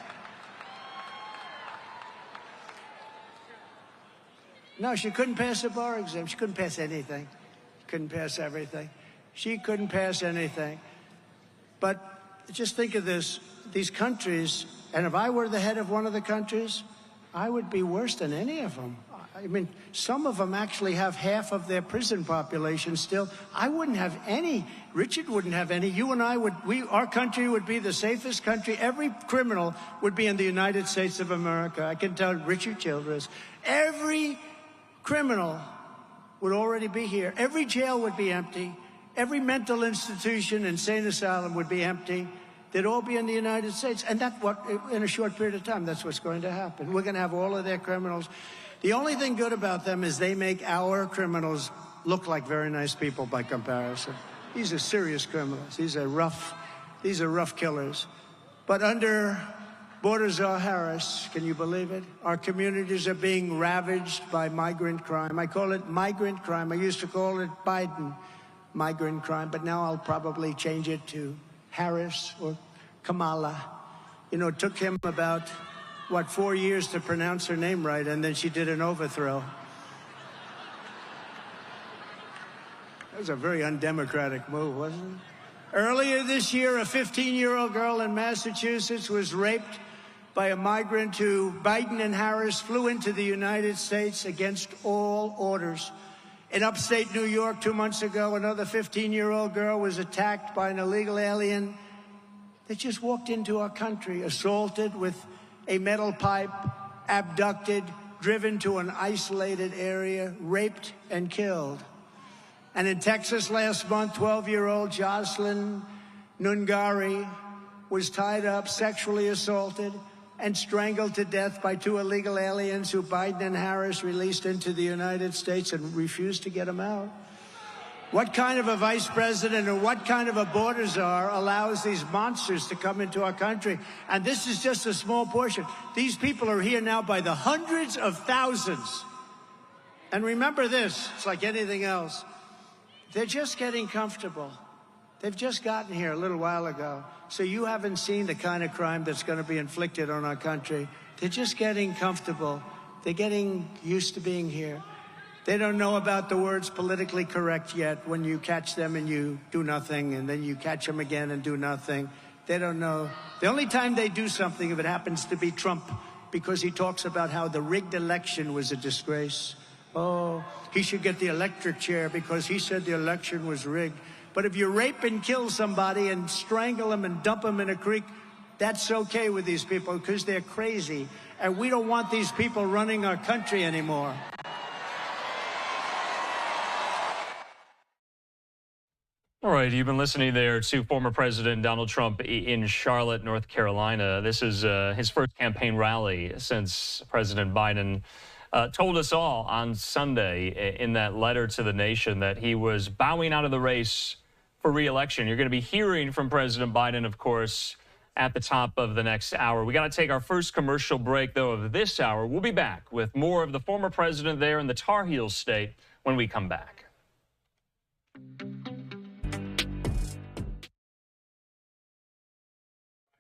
Speaker 1: No, she couldn't pass her bar exam. She couldn't pass anything. She couldn't pass everything. She couldn't pass anything. But just think of this. These countries, and if I were the head of one of the countries, I would be worse than any of them. I mean, some of them actually have half of their prison population still. I wouldn't have any. Richard wouldn't have any. You and I would, our country would be the safest country. Every criminal would be in the United States of America. I can tell Richard Childress. Every criminal would already be here. Every jail would be empty. Every mental institution, insane asylum would be empty. They'd all be in the United States. And that's what, in a short period of time, that's what's going to happen. We're going to have all of their criminals. The only thing good about them is they make our criminals look like very nice people by comparison. These are serious criminals. These are rough killers. But under Border Czar Harris, can you believe it? Our communities are being ravaged by migrant crime. I call it migrant crime. I used to call it Biden migrant crime, but now I'll probably change it to Harris or Kamala. You know, it took him about, 4 years to pronounce her name right, and then she did an overthrow. That was a very undemocratic move, wasn't it? Earlier this year, a 15-year-old girl in Massachusetts was raped by a migrant who Biden and Harris flew into the United States against all orders. In upstate New York 2 months ago, another 15-year-old girl was attacked by an illegal alien that just walked into our country, assaulted with a metal pipe, abducted, driven to an isolated area, raped and killed. And in Texas last month, 12-year-old Jocelyn Nungari was tied up, sexually assaulted, and strangled to death by 2 illegal aliens who Biden and Harris released into the United States and refused to get them out. What kind of a vice president or what kind of a border czar allows these monsters to come into our country? And this is just a small portion. These people are here now by the hundreds of thousands. And remember this, it's like anything else. They're just getting comfortable. They've just gotten here a little while ago. So you haven't seen the kind of crime that's going to be inflicted on our country. They're just getting comfortable. They're getting used to being here. They don't know about the words politically correct yet, when you catch them and you do nothing, and then you catch them again and do nothing. They don't know. The only time they do something, if it happens to be Trump, because he talks about how the rigged election was a disgrace. Oh, he should get the electric chair because he said the election was rigged. But if you rape and kill somebody and strangle them and dump them in a creek, that's okay with these people because they're crazy. And we don't want these people running our country anymore.
Speaker 3: All right, you've been listening there to former President Donald Trump in Charlotte, North Carolina. This is his first campaign rally since President Biden told us all on Sunday in that letter to the nation that he was bowing out of the race for re-election. You're going to be hearing from President Biden, of course, at the top of the next hour. We got to take our first commercial break, though, of this hour. We'll be back with more of the former president there in the Tar Heels state when we come back.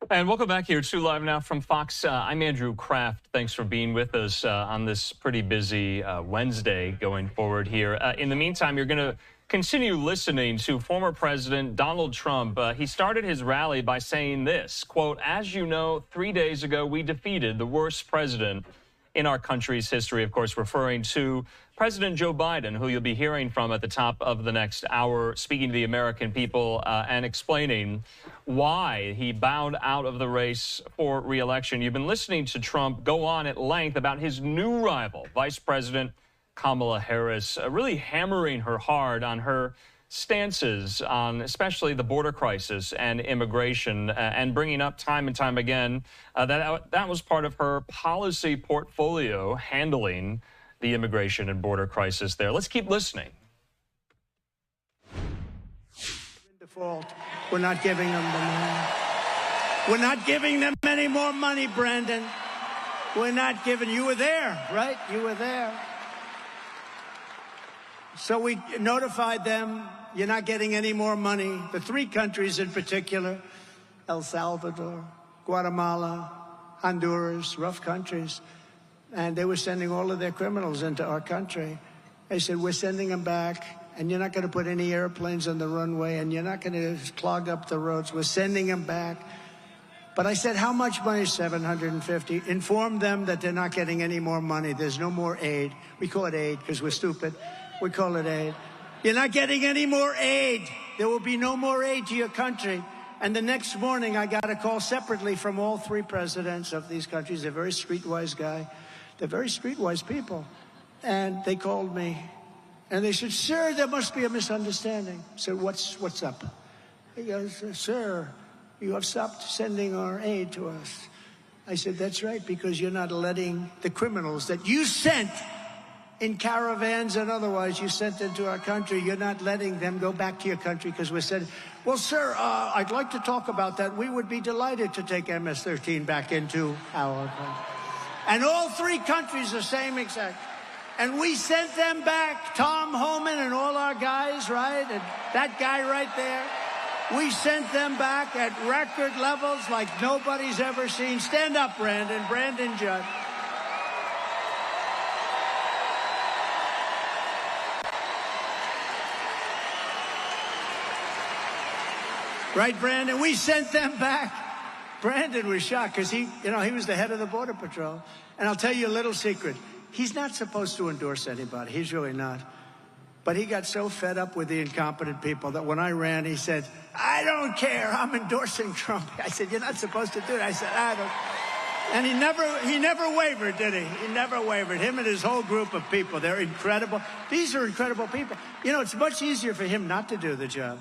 Speaker 3: And welcome back here to Live Now from Fox. I'm Andrew Kraft. Thanks for being with us on this pretty busy Wednesday going forward here. In the meantime, you're going to continue listening to former President Donald Trump. He started his rally by saying this, quote, "As you know, 3 days ago, we defeated the worst president in our country's history, of course, referring to President Joe Biden, who you'll be hearing from at the top of the next hour, speaking to the American people and explaining why he bowed out of the race for re-election. You've been listening to Trump go on at length about his new rival, Vice President Kamala Harris, really hammering her hard on her stances on especially the border crisis and immigration, and bringing up time and time again that was part of her policy portfolio, handling the immigration and border crisis there. Let's keep listening.
Speaker 1: In default, we're not giving them the money. We're not giving them any more money, Brandon. We're not giving. You were there, right? You were there. So we notified them, you're not getting any more money. The three countries in particular, El Salvador, Guatemala, Honduras, rough countries. And they were sending all of their criminals into our country. They said, we're sending them back, and you're not going to put any airplanes on the runway, and you're not going to clog up the roads. We're sending them back. But I said, how much money? $750. Inform them that they're not getting any more money. There's no more aid. We call it aid because we're stupid. We call it aid. You're not getting any more aid. There will be no more aid to your country. And the next morning, I got a call separately from all three presidents of these countries. They're very streetwise guy. They're very streetwise people. And they called me. And they said, sir, there must be a misunderstanding. I said, what's up? He goes, sir, you have stopped sending our aid to us. I said, that's right, because you're not letting the criminals that you sent in caravans and otherwise you sent into our country, you're not letting them go back to your country because we said, well, sir, I'd like to talk about that. We would be delighted to take MS-13 back into our country. And all three countries the same exact. And we sent them back, Tom Homan and all our guys, right? And that guy right there. We sent them back at record levels like nobody's ever seen. Stand up, Brandon. Brandon Judd. Right, Brandon? We sent them back. Brandon was shocked because he was the head of the Border Patrol. And I'll tell you a little secret. He's not supposed to endorse anybody. He's really not. But he got so fed up with the incompetent people that when I ran, he said, I don't care. I'm endorsing Trump. I said, you're not supposed to do it. I said, I don't. And he never wavered, did he? He never wavered. Him and his whole group of people, they're incredible. These are incredible people. You know, it's much easier for him not to do the job.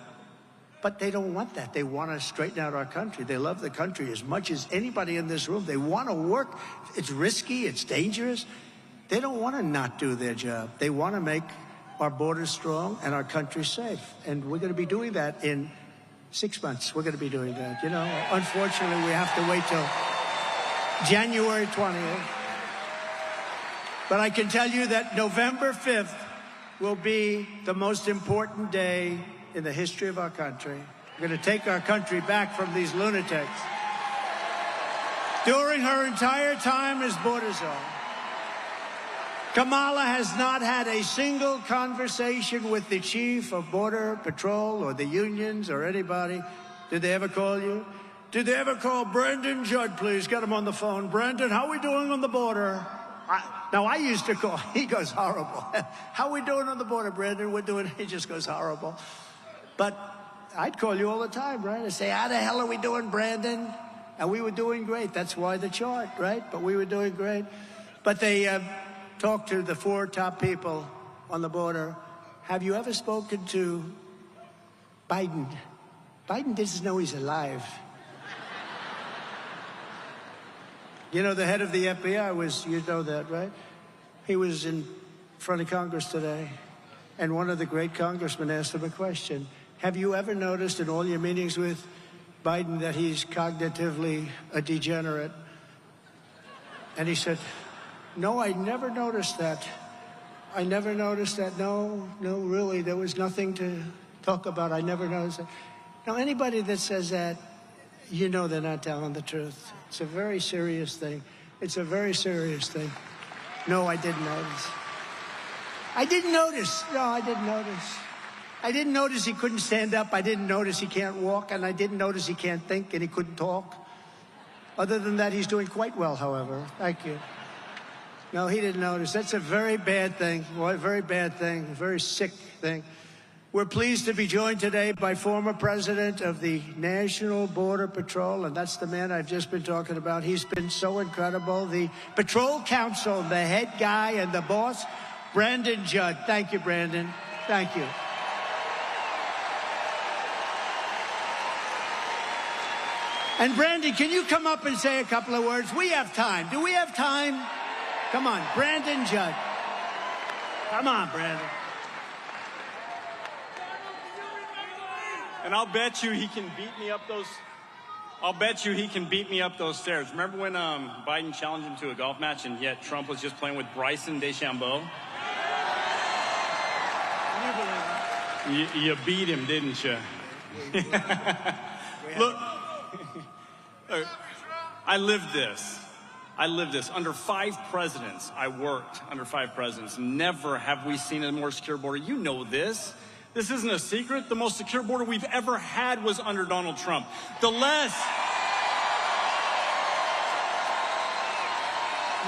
Speaker 1: But they don't want that. They want to straighten out our country. They love the country as much as anybody in this room. They want to work. It's risky. It's dangerous. They don't want to not do their job. They want to make our borders strong and our country safe. And we're going to be doing that in 6 months. We're going to be doing that. You know, unfortunately, we have to wait till January 20th. But I can tell you that November 5th will be the most important day in the history of our country. We're going to take our country back from these lunatics. During her entire time as border czar, Kamala has not had a single conversation with the chief of Border Patrol or the unions or anybody. Did they ever call you? Did they ever call Brandon Judd, please? Get him on the phone. Brandon, how are we doing on the border? I used to call. He goes, horrible. How are we doing on the border, Brandon? We're doing, he just goes, horrible. But I'd call you all the time, right? I'd say, how the hell are we doing, Brandon? And we were doing great. That's why the chart, right? But we were doing great. But they talked to the 4 top people on the border. Have you ever spoken to Biden? Biden doesn't know he's alive. You know, the head of the FBI was, you know that, right? He was in front of Congress today. And one of the great congressmen asked him a question. Have you ever noticed in all your meetings with Biden that he's cognitively a degenerate? And he said, no, I never noticed that. I never noticed that. No, really, there was nothing to talk about. I never noticed that. Now, anybody that says that, you know they're not telling the truth. It's a very serious thing. It's a very serious thing. No, I didn't notice. I didn't notice. No, I didn't notice. I didn't notice he couldn't stand up. I didn't notice he can't walk. And I didn't notice he can't think and he couldn't talk. Other than that, he's doing quite well, however. Thank you. No, he didn't notice. That's a very bad thing. Well, a very bad thing, a very sick thing. We're pleased to be joined today by former president of the National Border Patrol, and that's the man I've just been talking about. He's been so incredible. The Patrol Council, the head guy and the boss, Brandon Judd. Thank you, Brandon. Thank you. And Brandon, can you come up and say a couple of words? We have time. Do we have time? Come on, Brandon Judd. Come on, Brandon.
Speaker 4: And I'll bet you he can beat me up those. I'll bet you he can beat me up those stairs. Remember when Biden challenged him to a golf match, and yet Trump was just playing with Bryson DeChambeau? You beat him, didn't you? Look, I lived this. Under 5 presidents, I worked under 5 presidents. Never have we seen a more secure border. You know this. This isn't a secret. The most secure border we've ever had was under Donald Trump.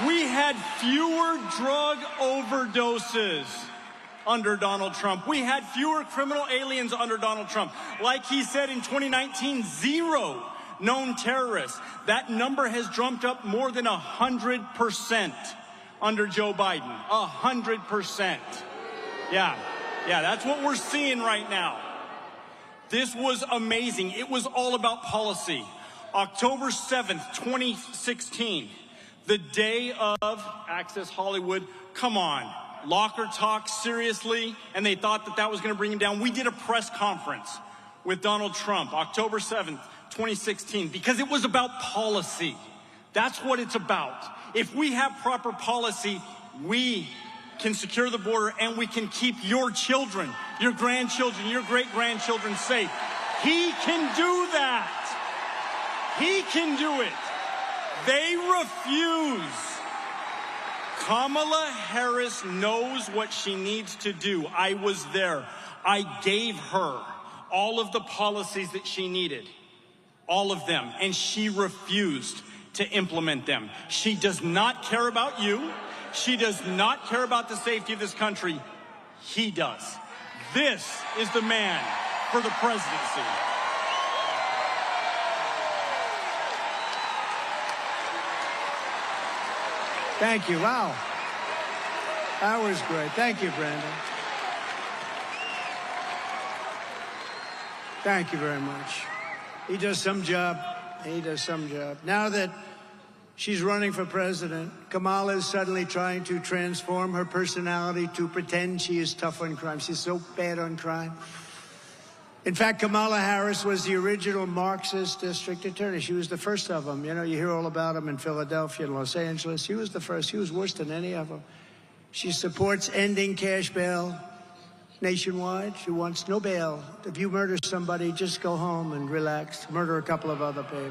Speaker 4: We had fewer drug overdoses under Donald Trump. We had fewer criminal aliens under Donald Trump. Like he said in 2019, 0 known terrorists. That number has jumped up more than 100% under Joe Biden. 100%. Yeah, that's what we're seeing right now. This was amazing. It was all about policy. October 7th, 2016, the day of Access Hollywood. Come on, locker talk, seriously? And they thought that was going to bring him down. We did a press conference with Donald Trump, October 7th, 2016, because it was about policy. That's what it's about. If we have proper policy, we can secure the border and we can keep your children, your grandchildren, your great-grandchildren safe. He can do that. He can do it. They refuse. Kamala Harris knows what she needs to do. I was there. I gave her all of the policies that she needed. All of them. And she refused to implement them. She does not care about you. She does not care about the safety of this country. He does. This is the man for the presidency.
Speaker 1: Thank you. Wow. That was great. Thank you, Brandon. Thank you very much. He does some job. He does some job. Now that she's running for president, Kamala is suddenly trying to transform her personality to pretend she is tough on crime. She's so bad on crime. In fact, Kamala Harris was the original Marxist district attorney. She was the first of them. You know, you hear all about them in Philadelphia and Los Angeles. She was the first. She was worse than any of them. She supports ending cash bail nationwide. She wants no bail. If you murder somebody, just go home and relax. Murder a couple of other people.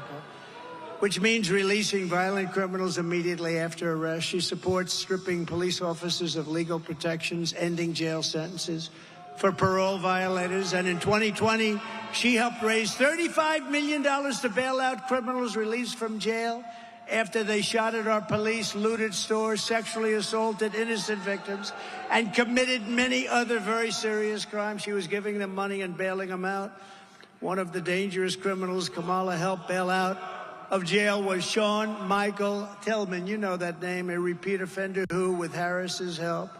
Speaker 1: Which means releasing violent criminals immediately after arrest. She supports stripping police officers of legal protections, ending jail sentences for parole violators. And in 2020, she helped raise $35 million to bail out criminals released from jail after they shot at our police, looted stores, sexually assaulted innocent victims, and committed many other very serious crimes. She was giving them money and bailing them out. One of the dangerous criminals Kamala helped bail out of jail was Sean Michael Tillman. You know that name, a repeat offender who, with Harris's help,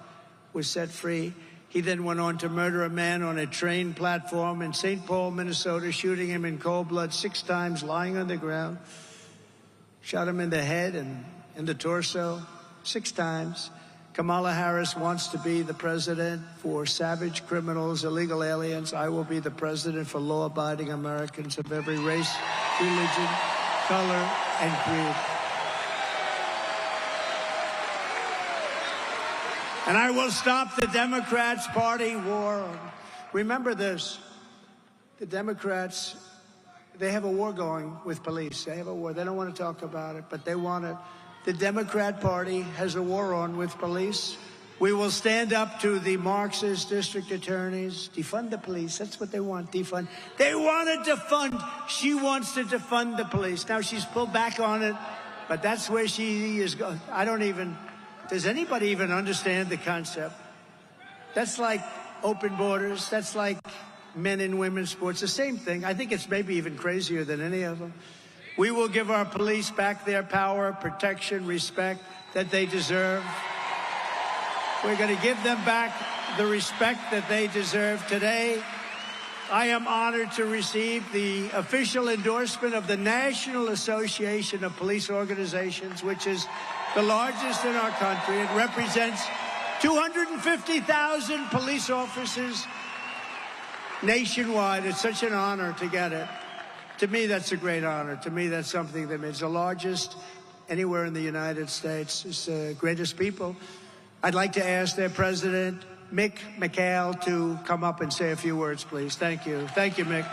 Speaker 1: was set free. He then went on to murder a man on a train platform in St. Paul, Minnesota, shooting him in cold blood 6 times, lying on the ground. Shot him in the head and in the torso 6 times. Kamala Harris wants to be the president for savage criminals, illegal aliens. I will be the president for law-abiding Americans of every race, religion, color, and creed. And I will stop the Democrats' party war. Remember this. The Democrats, they have a war going with police. They have a war. They don't want to talk about it, but they want it. The Democrat Party has a war on with police. We will stand up to the Marxist district attorneys. Defund the police. That's what they want, defund. They want to defund. She wants to defund the police. Now, she's pulled back on it, but that's where she is going. Does anybody even understand the concept? That's like open borders. That's like men and women's sports. The same thing. I think it's maybe even crazier than any of them. We will give our police back their power, protection, respect that they deserve. We're going to give them back the respect that they deserve. Today, I am honored to receive the official endorsement of the National Association of Police Organizations, which is the largest in our country. It represents 250,000 police officers nationwide. It's such an honor to get it. To me, that's a great honor. To me, that's something that means the largest anywhere in the United States. It's the greatest people. I'd like to ask their president, Mick McHale, to come up and say a few words, please. Thank you. Thank you, Mick.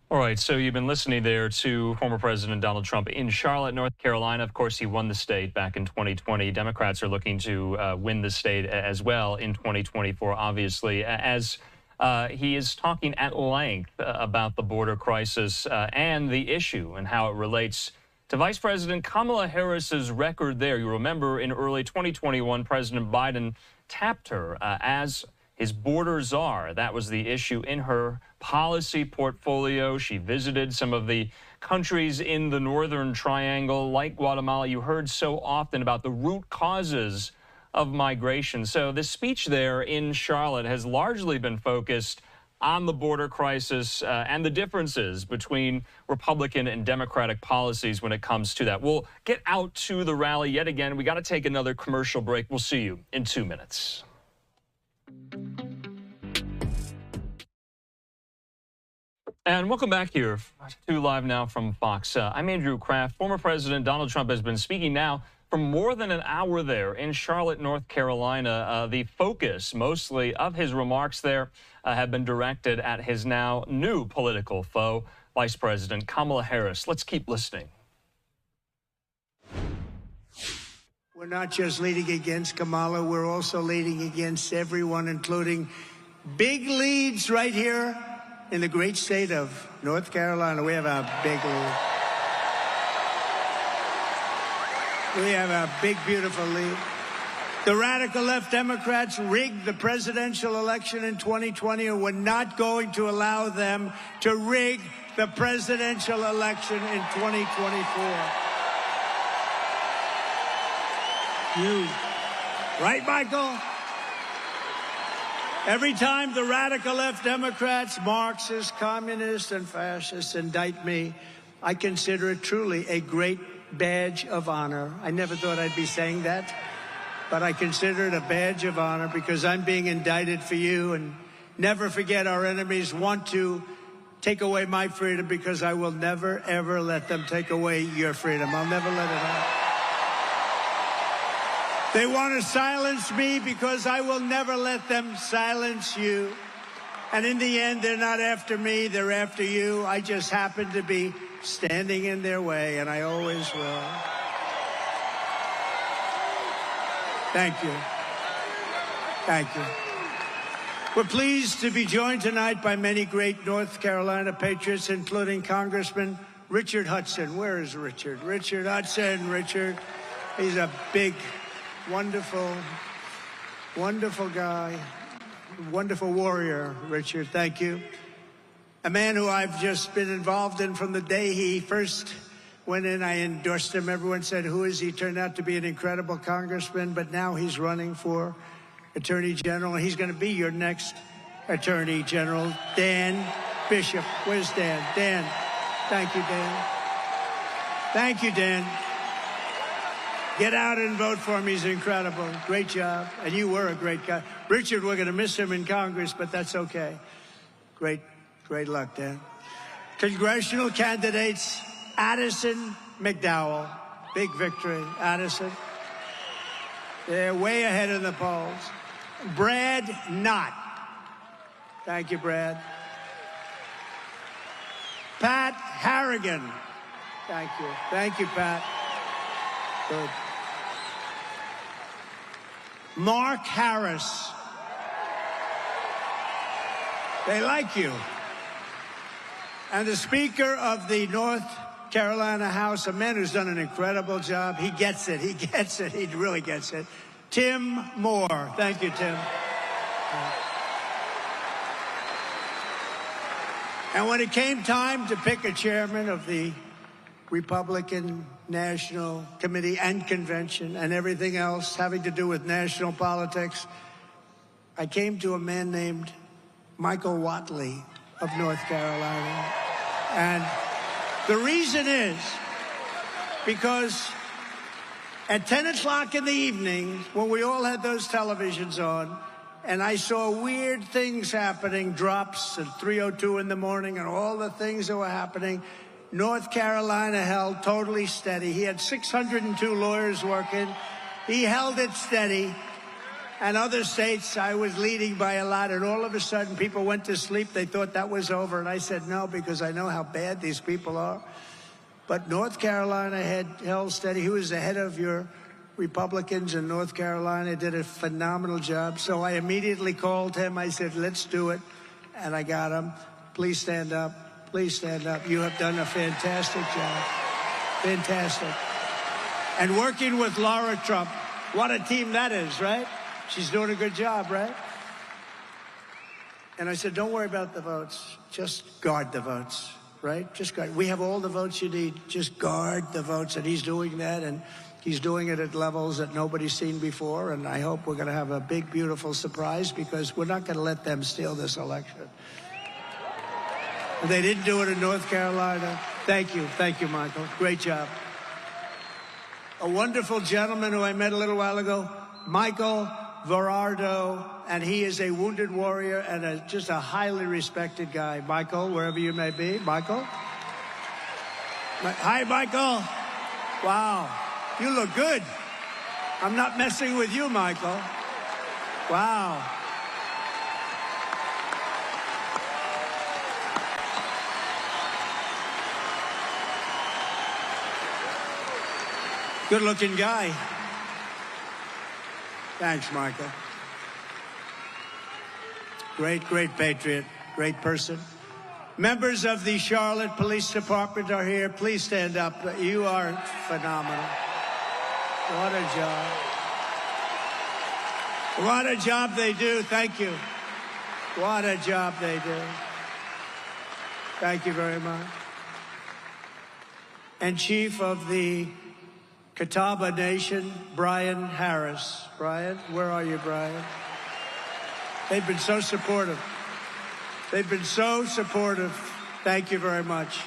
Speaker 3: All right, so you've been listening there to former President Donald Trump in Charlotte, North Carolina. Of course, he won the state back in 2020. Democrats are looking to win the state as well in 2024, obviously, as he is talking at length about the border crisis and the issue and how it relates to Vice President Kamala Harris's record there. You remember in early 2021, President Biden tapped her as his border czar. That was the issue in her policy portfolio. She visited some of the countries in the Northern Triangle, like Guatemala. You heard so often about the root causes of migration. So this speech there in Charlotte has largely been focused on the border crisis and the differences between Republican and Democratic policies when it comes to that. We'll get out to the rally yet again. We got to take another commercial break. We'll see you in 2 minutes. And welcome back here to Live Now from Fox. I'm Andrew Kraft. Former President Donald Trump has been speaking now for more than an hour there in Charlotte, North Carolina. The focus mostly of his remarks there have been directed at his now new political foe, Vice President Kamala Harris. Let's keep listening.
Speaker 1: We're not just leading against Kamala, we're also leading against everyone, including big leads right here in the great state of North Carolina. We have a big lead. We have a big, beautiful lead. The radical left Democrats rigged the presidential election in 2020, and we're not going to allow them to rig the presidential election in 2024. You, right, Michael? Every time the radical left Democrats, Marxists, communists, and fascists indict me, I consider it truly a great badge of honor. I never thought I'd be saying that, but I consider it a badge of honor because I'm being indicted for you. And never forget, our enemies want to take away my freedom because I will never, ever let them take away your freedom. I'll never let it happen. They want to silence me because I will never let them silence you. And in the end, they're not after me, they're after you. I just happen to be standing in their way, and I always will. Thank you. Thank you. We're pleased to be joined tonight by many great North Carolina patriots, including Congressman Richard Hudson. Where is Richard? Richard Hudson. Richard, he's a big, wonderful, wonderful guy, wonderful warrior, Richard. Thank you. A man who I've just been involved in from the day he first went in. I endorsed him. Everyone said, who is he? Turned out to be an incredible congressman, but now he's running for Attorney General, and he's going to be your next Attorney General, Dan Bishop. Where's Dan? Dan. Thank you, Dan. Thank you, Dan. Get out and vote for him. He's incredible. Great job. And you were a great guy. Richard, we're going to miss him in Congress, but that's okay. Great luck, Dan. Congressional candidates, Addison McDowell. Big victory, Addison. They're way ahead in the polls. Brad Knott. Thank you, Brad. Pat Harrigan. Thank you. Thank you, Pat. Good. Mark Harris. They like you. And the Speaker of the North Carolina House, a man who's done an incredible job. He gets it. He gets it. He really gets it. Tim Moore. Thank you, Tim. And when it came time to pick a chairman of the Republican National Committee and Convention and everything else having to do with national politics, I came to a man named Michael Whatley of North Carolina. And the reason is because at 10 o'clock in the evening, when we all had those televisions on, and I saw weird things happening, drops at 3:02 in the morning and all the things that were happening, North Carolina held totally steady. He had 602 lawyers working. He held it steady. And other states, I was leading by a lot, and all of a sudden people went to sleep. They thought that was over, and I said no, because I know how bad these people are. But North Carolina had held steady. He was the head of your Republicans in North Carolina, did a phenomenal job. So I immediately called him. I said, let's do it. And I got him. Please stand up. Please stand up. You have done a fantastic job. Fantastic. And working with Laura Trump, what a team that is, right? She's doing a good job, right? And I said, don't worry about the votes. Just guard the votes, right? Just guard. We have all the votes you need. Just guard the votes. And he's doing that, and he's doing it at levels that nobody's seen before. And I hope we're going to have a big, beautiful surprise, because we're not going to let them steal this election. And they didn't do it in North Carolina. Thank you. Thank you, Michael. Great job. A wonderful gentleman who I met a little while ago, Michael Verardo, and he is a wounded warrior and just a highly respected guy. Michael, wherever you may be. Michael? Hi, Michael. Wow. You look good. I'm not messing with you, Michael. Wow. Good-looking guy. Thanks, Michael. Great, great patriot, great person. Members of the Charlotte Police Department are here. Please stand up. You are phenomenal. What a job. What a job they do. Thank you. What a job they do. Thank you very much. And Chief of the Catawba Nation, Brian Harris. Brian, where are you, Brian? They've been so supportive. They've been so supportive. Thank you very much.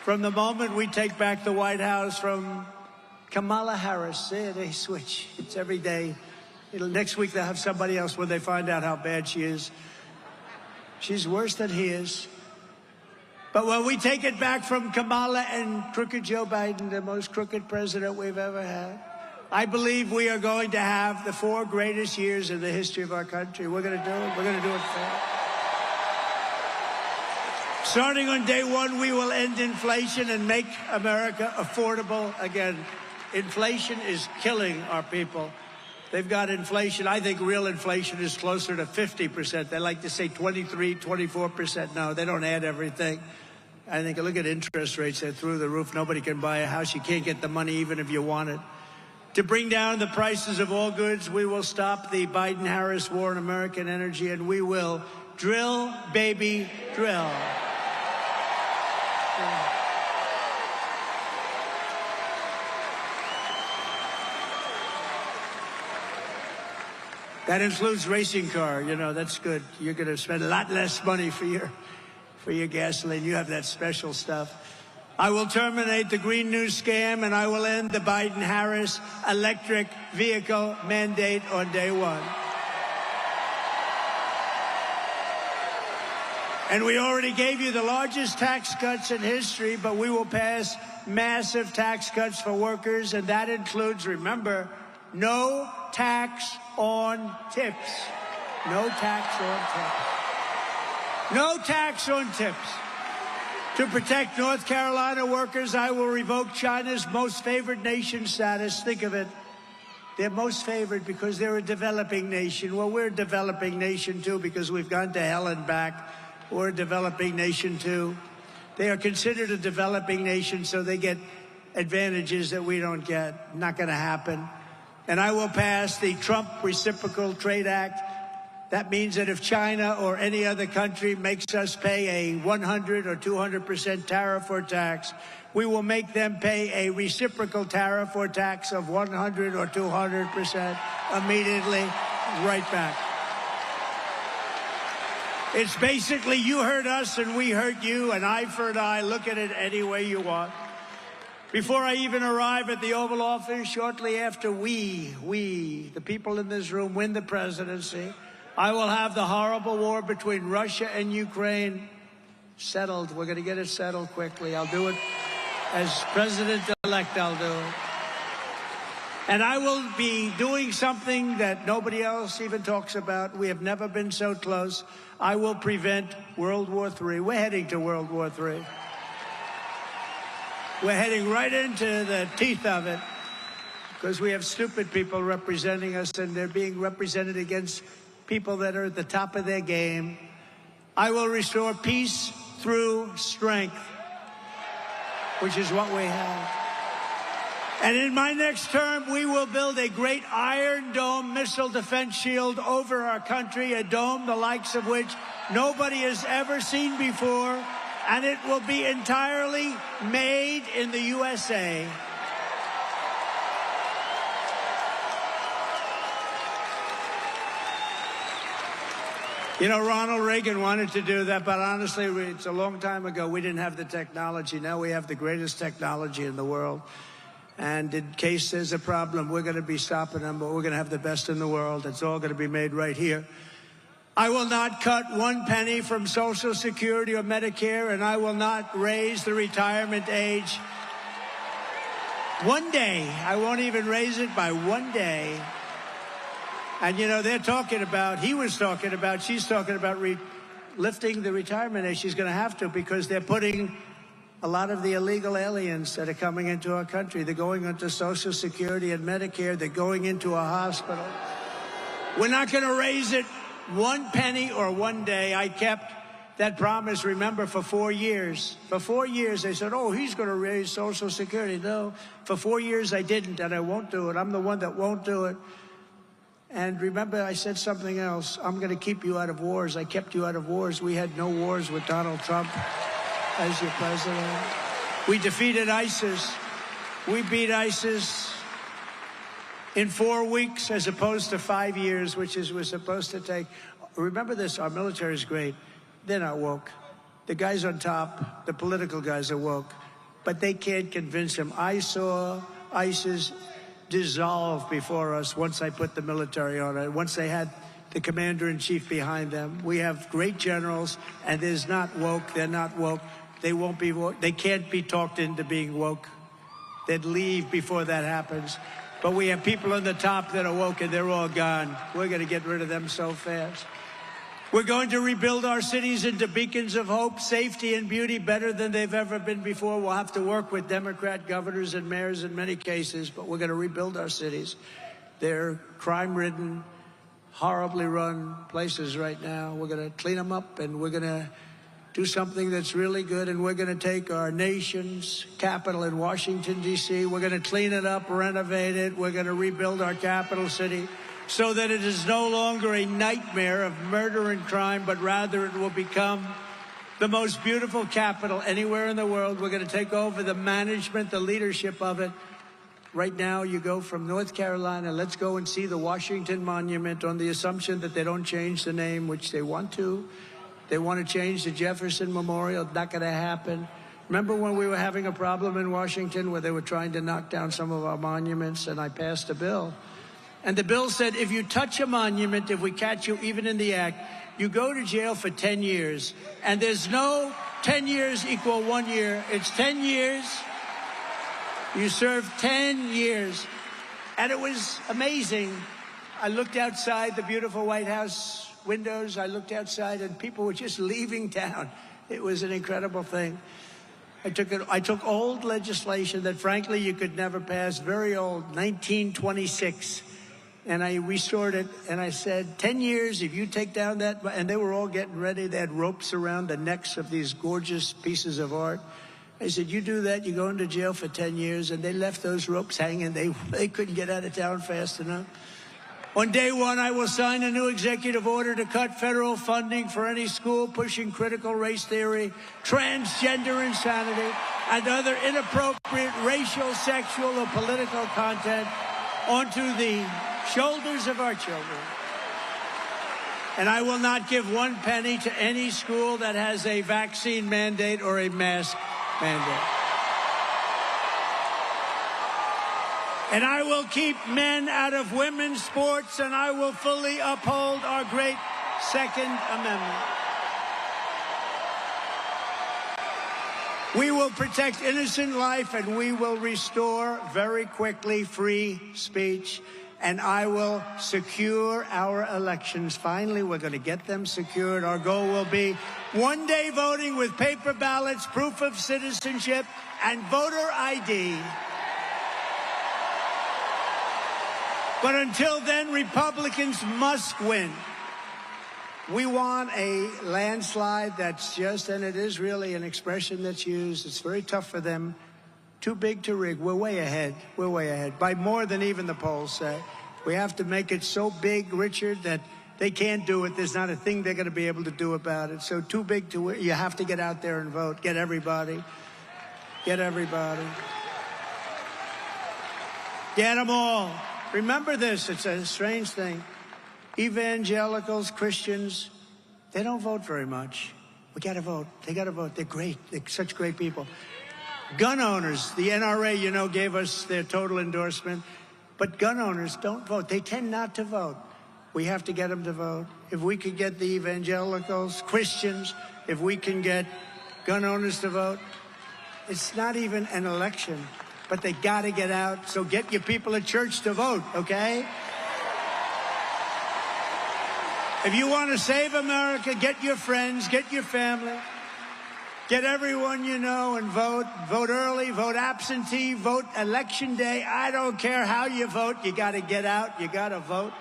Speaker 1: From the moment we take back the White House from Kamala Harris, they switch. It's every day. Next week they'll have somebody else when they find out how bad she is. She's worse than he is. But when we take it back from Kamala and crooked Joe Biden, the most crooked president we've ever had, I believe we are going to have the 4 greatest years in the history of our country. We're going to do it. We're going to do it fair. Starting on day 1, we will end inflation and make America affordable again. Inflation is killing our people. They've got inflation. I think real inflation is closer to 50%. They like to say 23, 24%. No, they don't add everything. I think, look at interest rates. They're through the roof. Nobody can buy a house. You can't get the money even if you want it. To bring down the prices of all goods, we will stop the Biden-Harris war on American energy, and we will drill, baby, drill. That includes racing car. You know, that's good. You're going to spend a lot less money for your gasoline. You have that special stuff. I will terminate the Green New scam, and I will end the Biden-Harris electric vehicle mandate on day 1. And we already gave you the largest tax cuts in history, but we will pass massive tax cuts for workers, and that includes, remember, no tax on tips. No tax on tips. No tax on tips. To protect North Carolina workers, I will revoke China's most favored nation status. Think of it. They're most favored because they're a developing nation. Well, we're a developing nation, too, because we've gone to hell and back. We're a developing nation, too. They are considered a developing nation, so they get advantages that we don't get. Not going to happen. And I will pass the Trump Reciprocal Trade Act. That means that if China or any other country makes us pay a 100 or 200% tariff or tax, we will make them pay a reciprocal tariff or tax of 100 or 200% immediately, right back. It's basically you hurt us and we hurt you, an eye for an eye. Look at it any way you want. Before I even arrive at the Oval Office, shortly after we, the people in this room, win the presidency, I will have the horrible war between Russia and Ukraine settled. We're going to get it settled quickly. I'll do it as president-elect. I'll do it. And I will be doing something that nobody else even talks about. We have never been so close. I will prevent World War III. We're heading to World War III. We're heading right into the teeth of it because we have stupid people representing us, and they're being represented against people that are at the top of their game. I will restore peace through strength, which is what we have. And in my next term, we will build a great Iron Dome missile defense shield over our country, a dome the likes of which nobody has ever seen before, and it will be entirely made in the USA. You know, Ronald Reagan wanted to do that, but honestly, it's a long time ago. We didn't have the technology. Now we have the greatest technology in the world. And in case there's a problem, we're going to be stopping them, but we're going to have the best in the world. It's all going to be made right here. I will not cut one penny from Social Security or Medicare, and I will not raise the retirement age. One day, I won't even raise it by one day. And, you know, they're talking about, she's talking about lifting the retirement age. She's going to have to, because they're putting a lot of the illegal aliens that are coming into our country. They're going into Social Security and Medicare. They're going into a hospital. We're not going to raise it one penny or one day. I kept that promise, remember, for 4 years. For 4 years, they said, oh, he's going to raise Social Security. No, for 4 years, I didn't, and I won't do it. I'm the one that won't do it. And remember, I said something else. I'm going to keep you out of wars. I kept you out of wars. We had no wars with Donald Trump as your president. We defeated ISIS. We beat ISIS in 4 weeks as opposed to 5 years, which is we're supposed to take. Remember this, our military is great. They're not woke. The guys on top, the political guys, are woke, but they can't convince them. I saw ISIS dissolve before us once I put the military on it, once they had the commander-in-chief behind them. We have great generals, and there's not woke. They're not woke. They won't be woke. They can't be talked into being woke. They'd leave before that happens. But we have people on the top that are woke, and they're all gone. We're going to get rid of them so fast. We're going to rebuild our cities into beacons of hope, safety, and beauty better than they've ever been before. We'll have to work with Democrat governors and mayors in many cases, but we're going to rebuild our cities. They're crime-ridden, horribly run places right now. We're going to clean them up, and we're going to do something that's really good, and we're going to take our nation's capital in Washington, D.C. We're going to clean it up, renovate it. We're going to rebuild our capital city so that it is no longer a nightmare of murder and crime, but rather it will become the most beautiful capital anywhere in the world. We're going to take over the management, the leadership of it. Right now, you go from North Carolina, let's go and see the Washington Monument on the assumption that they don't change the name, which they want to. They want to change the Jefferson Memorial. Not going to happen. Remember when we were having a problem in Washington where they were trying to knock down some of our monuments, and I passed a bill. And the bill said, if you touch a monument, if we catch you even in the act, you go to jail for 10 years. And there's no 10 years equal 1 year. It's 10 years. You serve 10 years. And it was amazing. I looked outside the beautiful White House windows. I looked outside, and people were just leaving town. It was an incredible thing. I took old legislation that, frankly, you could never pass, very old, 1926, and I restored it, and I said, 10 years, if you take down that, and they were all getting ready. They had ropes around the necks of these gorgeous pieces of art. I said, you do that, you go into jail for 10 years, and they left those ropes hanging. They couldn't get out of town fast enough. On day one, I will sign a new executive order to cut federal funding for any school pushing critical race theory, transgender insanity, and other inappropriate racial, sexual, or political content onto the shoulders of our children. And I will not give one penny to any school that has a vaccine mandate or a mask mandate. And I will keep men out of women's sports, and I will fully uphold our great Second Amendment. We will protect innocent life, and we will restore very quickly free speech, and I will secure our elections. Finally, we're going to get them secured. Our goal will be one-day voting with paper ballots, proof of citizenship, and voter ID. But until then, Republicans must win. We want a landslide that's just, and it is really an expression that's used. It's very tough for them. Too big to rig. We're way ahead. We're way ahead by more than even the polls say. We have to make it so big, Richard, that they can't do it. There's not a thing they're going to be able to do about it. So too big to win. You have to get out there and vote. Get everybody. Get everybody. Get them all. Remember this, it's a strange thing. Evangelicals, Christians, they don't vote very much. We got to vote. They got to vote. They're great. They're such great people. Gun owners, the NRA, you know, gave us their total endorsement. But gun owners don't vote. They tend not to vote. We have to get them to vote. If we could get the evangelicals, Christians, if we can get gun owners to vote, it's not even an election. But they got to get out, so get your people at church to vote, okay? If you want to save America, get your friends, get your family, get everyone you know and vote. Vote early, vote absentee, vote election day. I don't care how you vote. You got to get out. You got to vote.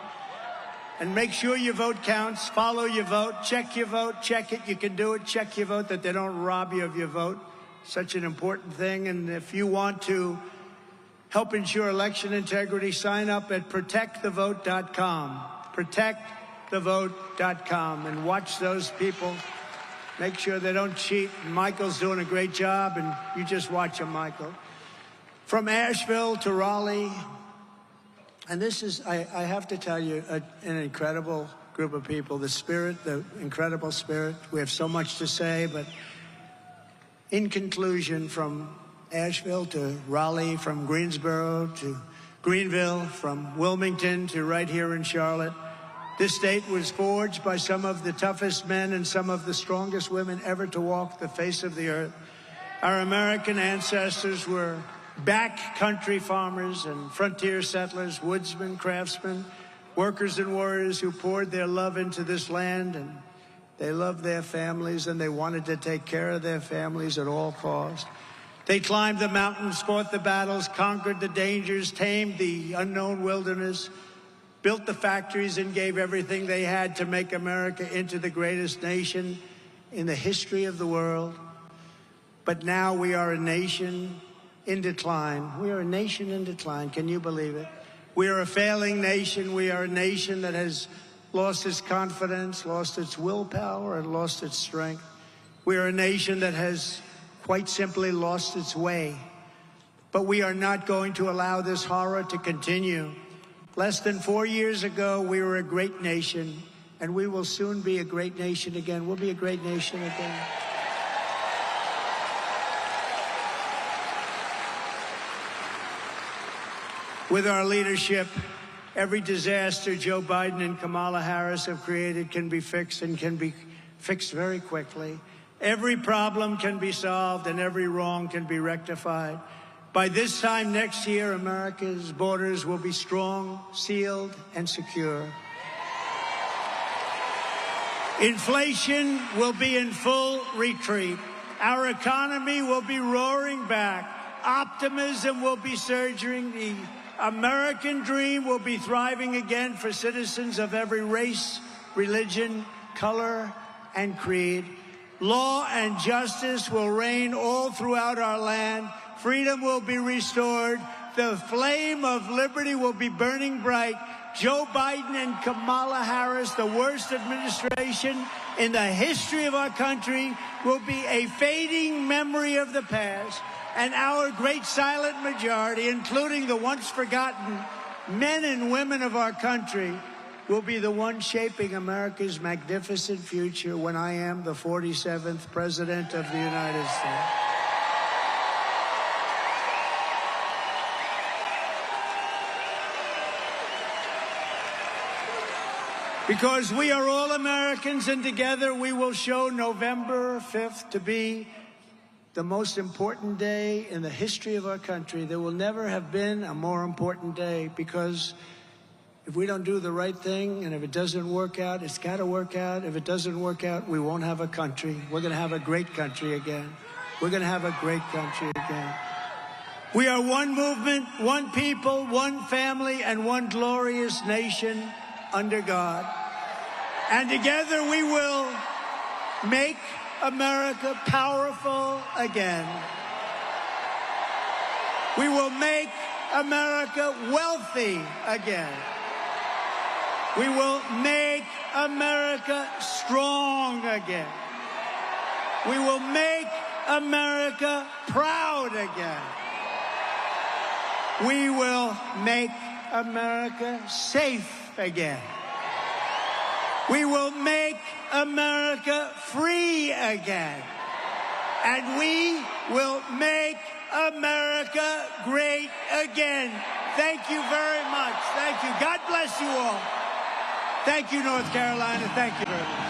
Speaker 1: And make sure your vote counts. Follow your vote. Check your vote. Check it. You can do it. Check your vote, that they don't rob you of your vote. Such an important thing. And if you want to help ensure election integrity, sign up at protectthevote.com. Protectthevote.com, and watch those people. Make sure they don't cheat. Michael's doing a great job, and you just watch him, Michael. From Asheville to Raleigh, and this is, I have to tell you, an incredible group of people. The spirit, the incredible spirit. We have so much to say, but in conclusion, from Asheville to Raleigh, from Greensboro to Greenville, from Wilmington to right here in Charlotte, this state was forged by some of the toughest men and some of the strongest women ever to walk the face of the earth. Our American ancestors were backcountry farmers and frontier settlers, woodsmen, craftsmen, workers and warriors who poured their love into this land, and they loved their families, and they wanted to take care of their families at all costs. They climbed the mountains, fought the battles, conquered the dangers, tamed the unknown wilderness, built the factories, and gave everything they had to make America into the greatest nation in the history of the world. But now we are a nation in decline. We are a nation in decline. Can you believe it? We are a failing nation. We are a nation that has lost its confidence, lost its willpower, and lost its strength. We are a nation that has quite simply lost its way. But we are not going to allow this horror to continue. Less than 4 years ago, we were a great nation, and we will soon be a great nation again. We'll be a great nation again. With our leadership, every disaster Joe Biden and Kamala Harris have created can be fixed, and can be fixed very quickly. Every problem can be solved, and every wrong can be rectified. By this time next year, America's borders will be strong, sealed, and secure. Inflation will be in full retreat. Our economy will be roaring back. Optimism will be surging. The American dream will be thriving again for citizens of every race, religion, color, and creed. Law and justice will reign all throughout our land. Freedom will be restored. The flame of liberty will be burning bright. Joe Biden and Kamala Harris, the worst administration in the history of our country, will be a fading memory of the past. And our great silent majority, including the once forgotten men and women of our country, will be the one shaping America's magnificent future when I am the 47th President of the United States. Because we are all Americans, and together we will show November 5th to be the most important day in the history of our country. There will never have been a more important day, because if we don't do the right thing, and if it doesn't work out, it's got to work out. If it doesn't work out, we won't have a country. We're going to have a great country again. We're going to have a great country again. We are one movement, one people, one family, and one glorious nation under God. And together we will make America powerful again. We will make America wealthy again. We will make America strong again. We will make America proud again. We will make America safe again. We will make America free again. And we will make America great again. Thank you very much. Thank you. God bless you all. Thank you, North Carolina. Thank you very much.